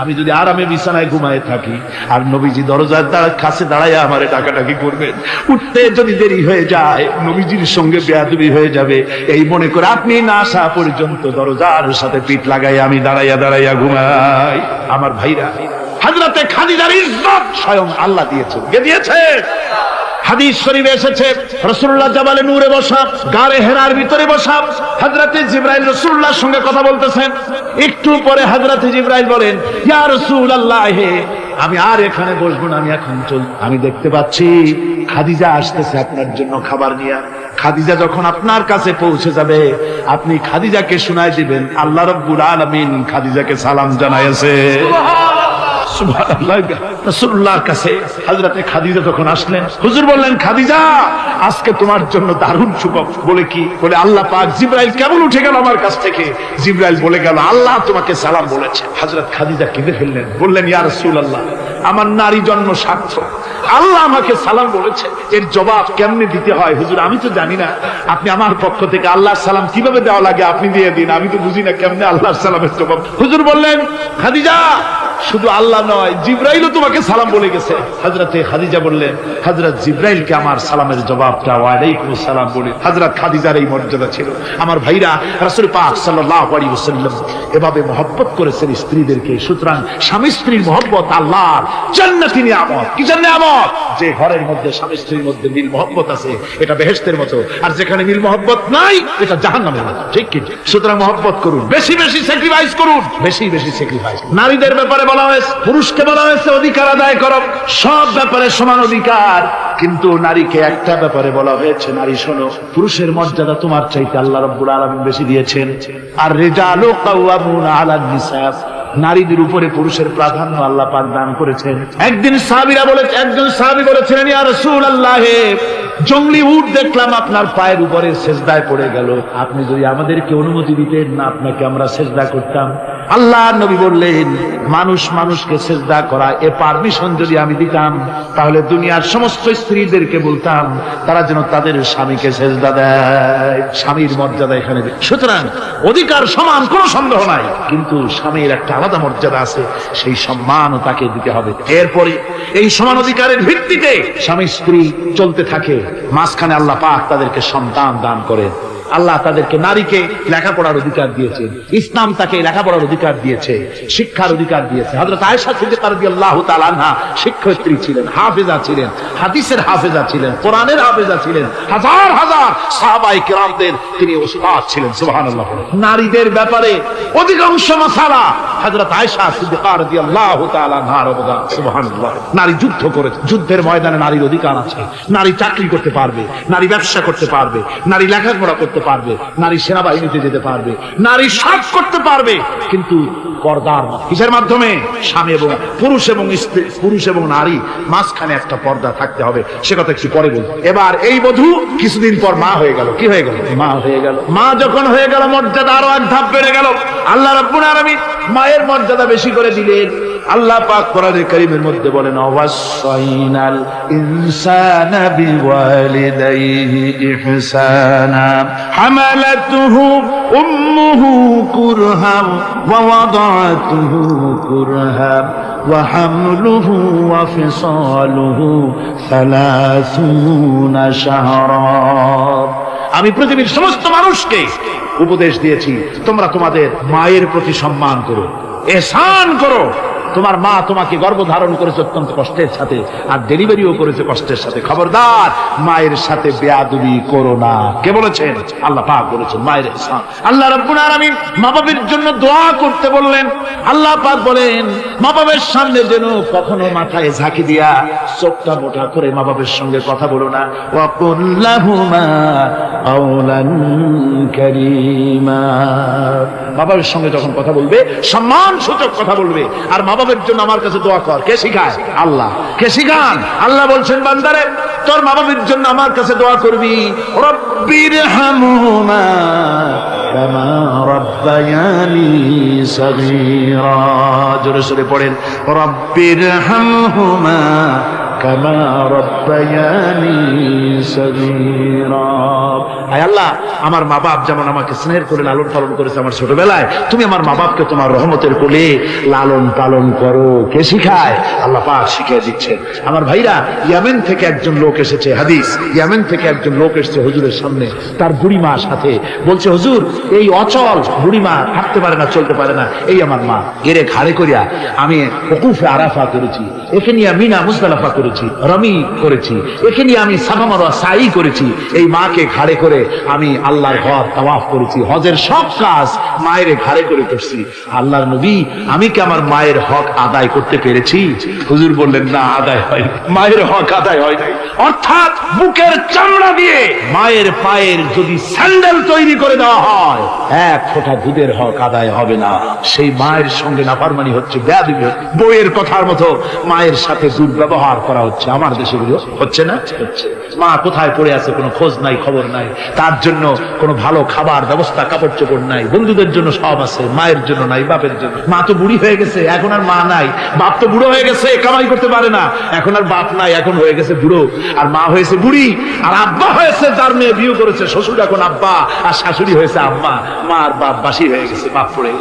আমি যদি আরামে বিছানায় ঘুমায় থাকি আর নবীজি দরজার কাছে দাঁড়ায় আমারে ডাকাডাকি করবেন, উঠতে যদি দেরি হয়ে যায় নবীজির সঙ্গে বেয়াদবি হয়ে যাবে, এই মনে করে আপনি না আসা পর্যন্ত দরজার সাথে পিঠ লাগাই আমি দাঁড়াইয়া দাঁড়াইয়া ঘুমাই। আমার ভাইরা, হযরতে খাদিজার ইজ্জত স্বয়ং আল্লাহ দিয়েছেন, কে দিয়েছে? হাদিস শরীফে এসেছে রাসূলুল্লাহ জাবালে নূরে বসা, গারে হেরার ভিতরে বসা, হযরতে জিবরাইল রাসূলুল্লাহর সঙ্গে কথা বলতেছেন। একটু পরে হযরতে জিবরাইল বলেন ইয়া রাসূলুল্লাহ, আমি আর এখানে বসবো না, আমি এখন আমি দেখতে পাচ্ছি খাদিজা আসতেছে আপনার জন্য খাবার নিয়ে। খাদিজা যখন আপনার কাছে পৌঁছে যাবে, আপনি খাদিজাকে শুনাই দিবেন আল্লাহ রাব্বুল আলামিন খাদিজাকে সালাম জানাইছে। সুবহানাল্লাহ। রাসূলুল্লাহর কাছে হযরতে খাদিজা যখন আসলেন, হুজুর বললেন খাদিজা আজকে তোমার জন্য দারুণ সুখবর। বলে কি? বলে আল্লাহ পাক জিবরাইল কেমন উঠে গেল আমার কাছ থেকে, জিবরাইল বলে গেল আল্লাহ তোমাকে সালাম বলেছে। হযরত খাদিজা কেঁদে ফেললেন, বললেন ইয়া রাসূলুল্লাহ, আমার নারী জন্ম সার্থক, আল্লাহ আমাকে সালাম বলেছে, এর জবাব কেমনে দিতে হয় হুজুর আমি তো জানি না, আপনি আমার পক্ষ থেকে আল্লাহর সালাম কিভাবে দেওয়া লাগে আপনি দিয়ে দিন, আমি তো বুঝি না কেমনে আল্লাহর সালামের জবাব। হুজুর বললেন খাদিজা শুধু আল্লাহ নয়, জিবরাইলও তোমাকে সালাম বলে গেছে। হযরতে খাদিজা বললেন হযরত জিবরাইলকে আমার সালামের জবাবটা ওয়ালাইকুম আসসালাম বলে। হযরত খাদিজার এই মর্যাদা ছিল। আমার ভাইরা, রাসূল পাক সাল্লাল্লাহু আলাইহি ওয়াসাল্লাম এভাবে মহব্বত করেছেন স্ত্রীদেরকে। সুতরাং স্বামী স্ত্রীর মহব্বত আল্লাহর জান্নাতি নিয়ামত। কি নিয়ামত? যে ঘরের মধ্যে স্বামী স্ত্রীর মধ্যে মিল মহব্বত আছে এটা বেহেশতের মতো, আর যেখানে মিল মহব্বত নাই এটা জাহান্নামের মতো। ঠিক কি? সুতরাং মহব্বত করুন, বেশি বেশি স্যাক্রিফাইস করুন, বেশি বেশি স্যাক্রিফাইস। নারীদের ব্যাপারে বলা হয়েছে, পুরুষকে বলা হয়েছে অধিকার আদায় করো, সব ব্যাপারে সমান অধিকার, কিন্তু নারীকে একটা ব্যাপারে বলা হয়েছে, নারী শোনো, পুরুষের মর্যাদা তোমার চাইতে আল্লাহ রাব্বুল আলামিন বেশি দিয়েছেন। আর রিজালু কাওয়ামুনা আলান নিসা, নারীদের উপরে পুরুষের প্রাধান্য আল্লাহ পাক দান করেছেন। একজন সাহাবী বলেছিলেন ইয়া রাসূলুল্লাহ, জঙ্গলি উট দেখলাম আপনার পায়ের উপরে সেজদায় পড়ে গেল, আপনি যদি আমাদেরকে অনুমতি দিতেন না আপনাকে আমরা সেজদা করতাম। আল্লাহ নবী বললেন মানুষ মানুষকে সেজদা করা এ পারমিশন যদি আমি দিতাম তাহলে দুনিয়ার সমস্ত স্ত্রীদেরকে বলতাম তারা যেন তাদের স্বামীকে সেজদা দেয়। স্বামীর মর্যাদা এখানে। সুতরাং অধিকার সমান, কোনো সন্দেহ নাই, কিন্তু স্বামীর একটা আলাদা মর্যাদা আছে, সেই সম্মানও তাকে দিতে হবে। এরপরে এই সমান অধিকারের ভিত্তিতে স্বামী স্ত্রী চলতে থাকে, মাঝখানে আল্লাহ পাক তাদেরকে সন্তান দান করেন। আল্লাহ তাদেরকে, নারীকে লেখাপড়ার অধিকার দিয়েছেন, ইসলাম তাকে লেখাপড়ার অধিকার দিয়েছে, শিক্ষার অধিকার দিয়েছে। হযরত আয়েশা সিদ্দিকা রাদিয়াল্লাহু তাআলা আনহা শিক্ষয়িত্রী ছিলেন, হাফেজা ছিলেন, হাদিসের হাফেজা ছিলেন, কোরআনের হাফেজা ছিলেন, হাজার হাজার সাহাবায়ে কেরামদের তিনি উস্তাদ ছিলেন। সুবহানাল্লাহ। নারীদের ব্যাপারে অধিকাংশ মাসালা হযরত আয়েশা সিদ্দিকা রাদিয়াল্লাহু তাআলা আনহার অবদান। সুবহানাল্লাহ। নারী যুদ্ধ করেছে, যুদ্ধের ময়দানে নারীর অধিকার আছে। নারী চাকরি করতে পারবে, নারী ব্যবসা করতে পারবে, নারী লেখাপড়া করতে পারবে, নারী সেনাবাহিনীতে যেতে পারবে, নারী সব করতে পারবে, কিন্তু পর্দার কিসের মাধ্যমে? স্বামী এবং পুরুষ এবং স্ত্রী, পুরুষ এবং নারী মাঝখানে একটা পর্দা থাকতে হবে। সে কথা একটু পরে বলবো। এবার এই বধূ কিছুদিন পর মা হয়ে গেল। কি হয়ে গেল? মা হয়ে গেল। মা যখন হয়ে গেল, মর্যাদা আরো এক ধাপ বেড়ে গেল। আল্লাহ রাব্বুল আলামিন মায়ের মর্যাদা বেশি করে দিলেন। আল্লাহ পাক কোরআনে কারীমের মধ্যে বলেন, ওয়াসাইনাল ইনসানা বিওয়ালিদাইহি ইহসানা হামালাতুহু উম্মুহু কুরহান ওয়া ওয়াদাতুহু কুরহান ওয়া হামলুহু ওয়া ফিসালুহু 30 শাহরা। আমি পৃথিবীর সমস্ত মানুষকে উপদেশ দিয়েছি, তোমরা তোমাদের মায়ের প্রতি সম্মান করো, এহসান করো। তোমার মা তোমাকে গর্ভধারণ করেছে অত্যন্ত কষ্টের সাথে, আর ডেলিভারিও করেছে কষ্টের সাথে। খবরদার মায়ের সাথে বেয়াদবি করো না। কে বলেছেন? আল্লাহ পাক বলেছেন মায়ের ইহসান। আল্লাহ রাব্বুল আলামিন মা বাবার জন্য দোয়া করতে বললেন। আল্লাহ পাক বলেন, মা বাবার সামনে যেন কখনো মাথায় ঝাঁকি দিয়া চোখটা মোটা করে মা বাবার সঙ্গে কথা বলো না। ওয়া কুল লাহুমা কাওলান কারীমা। মা বাবার সঙ্গে যখন কথা বলবে সম্মান সূচক কথা বলবে। আর মা বাবার জন্য আমার কাছে দোয়া কর। কে শিখায়? আল্লাহ। কে শিখান? আল্লাহ বলছেন, বান্দারে তোর মা বাবার জন্য আমার কাছে দোয়া করবি। রব্বিরহামহুমা কামা রাব্বায়ানি সগীরা। জোরে সোরে পড়েন, রব্বিরহামহুমা কামা রাব্বায়ানি সগীরা। আয় আল্লাহ, আমার মা বাপ যেমন আমাকে স্নেহ করে লালন পালন করেছে আমার ছোটবেলায়, তুমি আমার মা বাপকে তোমার রহমতের কোলে লালন পালন করো। কে শিখায়? আল্লাহ পাক শিখিয়ে দিচ্ছেন। আমার ভাইরা, ইয়ামেন থেকে একজন লোক এসেছে, হাদিস, ইয়ামেন থেকে একজন লোক এসেছে হুজুরের সামনে, তার বুড়ি মা সাথে। বলছে, হুজুর, এই অচল বুড়ি মা, হাঁটতে পারে না, চলতে পারে না, এই আমার মা। এরে ঘাড়ে করিয়া আমি ওকুফে আরাফা করেছি, একে নিয়ে মিনা মুজদালিফা করেছি, রমি করেছি, একে নিয়ে আমি সাফা মারওয়া সাই করেছি। এই মাকে ঘাড়ে করে আমি আল্লাহর ঘর তাওয়াফ করেছি, হজের সব কাজ মায়ের ঘাড়ে করে করছি। আল্লাহর নবী, আমি কি আমার মায়ের হক আদায় করতে পেরেছি? হুজুর বললেন, না, আদায় হয়, মায়ের হক আদায় হয় নাই। অর্থাৎ বুকের চামড়া দিয়ে মায়ের পায়ের যদি স্যান্ডেল তৈরি করে দেওয়া হয়, এক ফোঁটা দুধের হক আদায় হবে না। সেই মায়ের সঙ্গে নাফরমানি হচ্ছে, বেয়াদবি হচ্ছে, বইয়ের কথার মতো মায়ের সাথে দুর্ব্যবহার করা হচ্ছে। আমার দেশে হচ্ছে না? হচ্ছে। মা কোথায় পড়ে আছে কোনো খোঁজ নাই, খবর নাই। তার জন্য কোনো ভালো খাবার ব্যবস্থা, কাপড় চোপড় নাই। বন্ধুদের জন্য সব আছে, মায়ের জন্য নাই, বাপের জন্য। মা তো বুড়ি হয়ে গেছে, এখন আর মা নাই। বাপ তো বুড়ো হয়ে গেছে, কামাই করতে পারে না, এখন আর বাপ নাই, এখন হয়ে গেছে বুড়ো। আর মা হয়েছে বুড়ি। আর আব্বা হয়েছে, যার মেয়ে বিয়ে করেছে, শ্বশুর এখন আব্বা, আর শাশুড়ি হয়েছে আম্মা। মা আর বাপ বাসি হয়ে গেছে, বাপ পড়ে।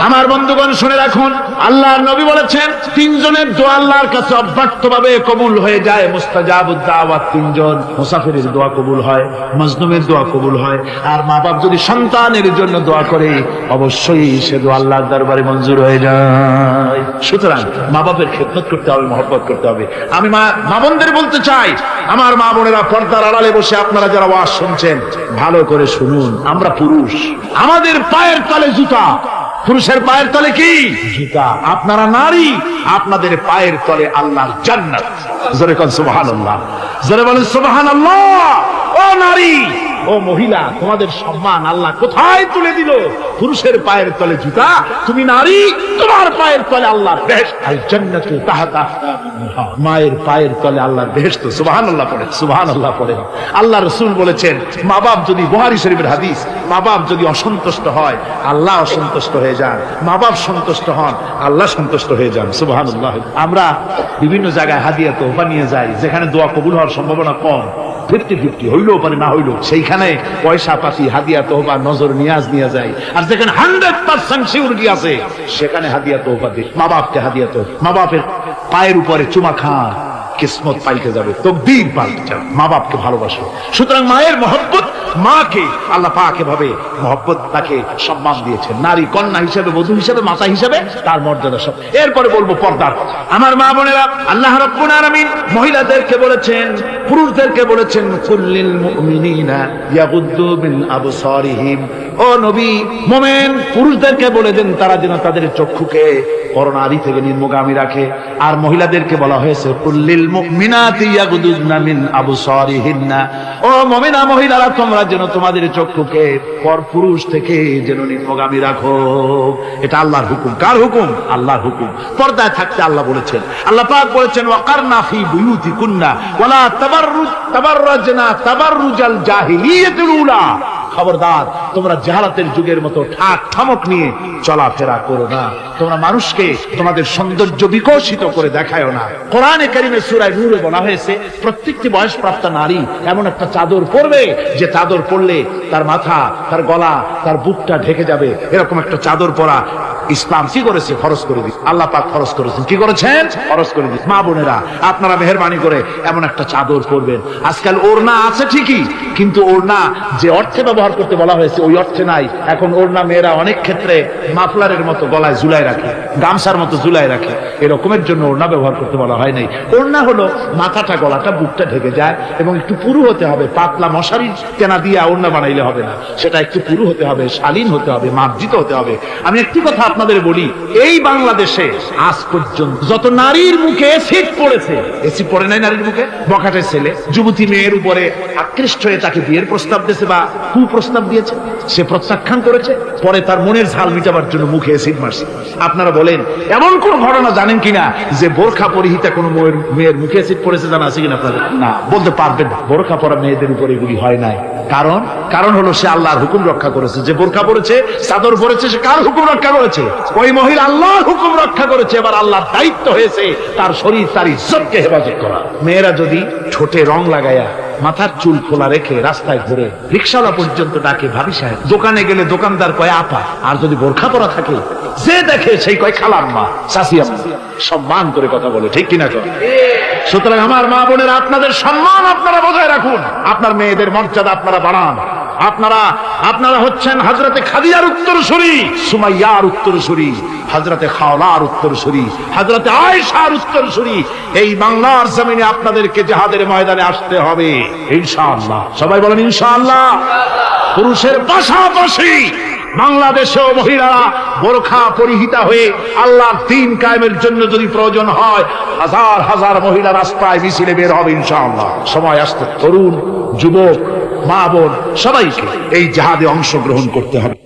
আমার বন্ধুগণ শুনে রাখুন, আল্লাহর নবী বলেছেন, তিনজনের দোয়া আল্লাহর কাছে অব্যর্থভাবে কবুল হয়ে যায়। মুস্তাজাবুদ দাওয়াত তিনজন। মুসাফিরের দোয়া কবুল হয়, মজলুমের দোয়া কবুল হয়, আর মা বাপ যদি সন্তানের জন্য দোয়া করে, অবশ্যই সে দোয়া আল্লাহর দরবারে মঞ্জুর হয়ে যায়। সুতরাং মা বাপের খেদমত করতে হবে, মহব্বত করতে হবে। আমি মা বোনদের বলতে চাই, আমার মা বোনেরা পর্দার আড়ালে বসে আপনারা যারা ওয়াজ শুনছেন, ভালো করে শুনুন। আমরা পুরুষ, আমাদের পায়ের তলে জুতা। পুরুষের পায়ের তলে কি? জুতা। আপনারা নারী, আপনাদের পায়ের তলে আল্লাহর জান্নাত। জোরে বলেন সুবহানাল্লাহ, জোরে বলেন সুবহানাল্লাহ। ও নারী, ও মহিলা, তোমাদের সম্মান আল্লাহ কোথায় তুলে দিল? পুরুষের পায়ের তলে জুতা, তুমি নারী, তোমার পায়ের তলে আল্লাহর বেহেশত। আল জান্নাতু তাহতা মায়ের পায়ের তলে আল্লাহর বেহেশত। সুবহানাল্লাহ পড়েন, সুবহানাল্লাহ পড়েন। আল্লাহ রাসূল বলেছেন, মা বাপ যদি, বুখারী শরীফের হাদিস, মা বাপ যদি অসন্তুষ্ট হয়, আল্লাহ অসন্তুষ্ট হয়ে যান। মা বাপ সন্তুষ্ট হন, আল্লাহ সন্তুষ্ট হয়ে যান। সুবহানাল্লাহ। আমরা বিভিন্ন জায়গায় হাদিয়া তোহফা নিয়ে যাই, যেখানে দোয়া কবুল হওয়ার সম্ভাবনা কম, 50-50 হইলেও পারে, না হইলেও, সেইখানে পয়সা পাতি, হাদিয়া তোহফা, নজর নিয়াজ নিয়ে যায়। আর যেখানে 100% সিউরিটি আছে, সেখানে হাদিয়া তোহফা দিই। মা বাপকে হাদিয়া তোহফা, মা বাপের পায়ের উপরে চুমা খান, কিসমত পাল্টে যাবে, তকদীর পাল্টে যাবে। মা বাপকে ভালোবাসো। সুতরাং মায়ের মহব্বত মাকে আল্লাহ পাক এভাবে মহব্বত তাকে সম্মান দিয়েছেন, নারী কন্যা হিসেবে, বধূ হিসেবে, মাতা হিসেবে তার মর্যাদা সব। এরপরে বলবো পর্দার কথা। আমার মা বোনেরা, আল্লাহ রাব্বুল আলামিন মহিলাদেরকে বলেছেন, পুরুষদেরকে বলেছেন, কুল্লিল মুমিনিনা ইয়াগুদ্দু মিন আবসারিহিম। ও নবী, মুমিন পুরুষদেরকে বলে দেন তারা যেন তাদের চক্ষুকে পরনারী থেকে নিম্নগামী রাখে। আর মহিলাদেরকে বলা হয়েছে কুল্লিল মুমিনাতি ইয়াগুদুনা মিন আবসারিহিন্না। ও মুমিনা মহিলারা, তোমরা যেন তোমাদের চক্ষুকে পরপুরুষ থেকে যেন নিম্নগামী রাখো। এটা আল্লাহর হুকুম। কার হুকুম? আল্লাহর হুকুম। পর্দায় থাকতে আল্লাহ বলেছেন, আল্লাহ পাক বলেছেন, ওয়াকারনা ফি বুয়ুতিকুন্না ওয়ালা তাবাররাজনা তাবাররুজাল জাহিলিয়াতিল উলা। খবরদার, তোমরা জাহালাতের যুগের মতো ঠাক ঠামক নিয়ে চলাফেরা করো না। তোমরা মানুষকে তোমাদের সৌন্দর্য বিকশিত করে দেখায়ও না। কোরআনে কারীমে সূরা নূরে বলা হয়েছে, প্রত্যেকটি বয়সপ্রাপ্ত নারী এমন একটা চাদর পরবে যে চাদর পরলে তার মাথা, তার গলা, তার বুকটা ঢেকে যাবে। এরকম একটা চাদর পরা ইসলাম কি করেছে? ফরজ করে দিয়েছে। আল্লাহ পাক ফরজ করেছেন। কি করেছেন? ফরজ করে দিয়েছে। মা বোনেরা, আপনারা মেহেরবানি করে এমন একটা চাদর পরবেন। আজকাল ওড়না আছে ঠিকই, কিন্তু ওড়না যে অর্থে ব্যবহার করতে বলা হয়েছে ওই অর্থে নাই। এখন ওড়না মেয়েরা অনেক ক্ষেত্রে মাফলারের মতো গলায় ঝুলাই রাখে, গামছার মতো ঝুলাই রাখে। এরকমের জন্য ওড়না ব্যবহার করতে বলা হয় নাই। ওড়না হলো মাথাটা, গলাটা, বুকটা ঢেকে যায় এবং একটু পুরু হতে হবে। পাতলা মশারি কেনা দিয়ে ওড়না বানাইলে হবে না, সেটা একটু পুরু হতে হবে, শালীন হতে হবে, মার্জিত হতে হবে। আমি একটি কথা আপনাদের বলি, এই বাংলাদেশে আজ পর্যন্ত যত নারীর মুখে এসিড পড়েছে, এসিড পড়ে নাই নারীর মুখে? বখাটের ছেলে যুবতী মেয়ের উপরে আকৃষ্ট হয়ে তাকে বিয়ের প্রস্তাব দিয়েছে বা কুপ্রস্তাব দিয়েছে, সে প্রত্যাখ্যান করেছে, পরে তার মনের ঝাল মিটাবার জন্য মুখে এসিড মারছে। আপনারা বলেন, এমন কোন ঘটনা জানেন কিনা যে বোরখা পরিহিতা কোন মেয়ের মুখে এসিড পড়েছে? জানা আছে কিনা আপনাদের? না, বলতে পারবেন না। বোরখা পরা মেয়েদের উপরে এগুলি হয় নাই। কারণ হলো সে আল্লাহর হুকুম রক্ষা করেছে। যে বোরখা পরেছে, চাদর পরেছে, সে কার হুকুম রক্ষা করেছে? ওই মহিলা আল্লাহর হুকুম রক্ষা করেছে। এবার আল্লাহর দায়িত্ব হয়েছে তার শরীর, তার ইজ্জতকে হেফাজত করা। মেয়েরা যদি ঠোঁটে রং লাগায়া, মাথার চুল খোলা রেখে রাস্তায় ঘুরে, রিকশাওয়ালা পর্যন্ত ডাকে ভাবি সাহেব, দোকানে গেলে দোকানদার কয় আপা, আর যদি বোরখা পরা থাকে যে দেখে সেই কয় খালাম্মা, চাচি আম্মা, সম্মান করে কথা বলে। ঠিক কিনা? সুতরাং আমার মা বোনেরা, আপনাদের সম্মান আপনারা বজায় রাখুন, আপনার মেয়েদের মর্যাদা আপনারা বাড়ান। আপনারা হচ্ছেন হযরতে খাদিজার উত্তরসূরি, সুমাইয়ার উত্তরসূরি, হযরতে খাওলার উত্তরসূরি, হযরতে আয়েশার উত্তরসূরি। এই বাংলার জমিনে আপনাদেরকে জিহাদের ময়দানে আসতে হবে ইনশাআল্লাহ। সবাই বলেন ইনশাআল্লাহ। পুরুষের পাশাপাশি বাংলাদেশেও মহিলারা বোরখা পরিহিতা হয়ে আল্লাহর দ্বীন কায়েমের জন্য যদি প্রয়োজন হয়, হাজার হাজার মহিলা রাস্তায় মিছিলে বের হবে ইনশাআল্লাহ। সময় আসতে তরুণ, যুবক, মা বোন সবাইকে এই জিহাদে অংশগ্রহণ করতে হবে।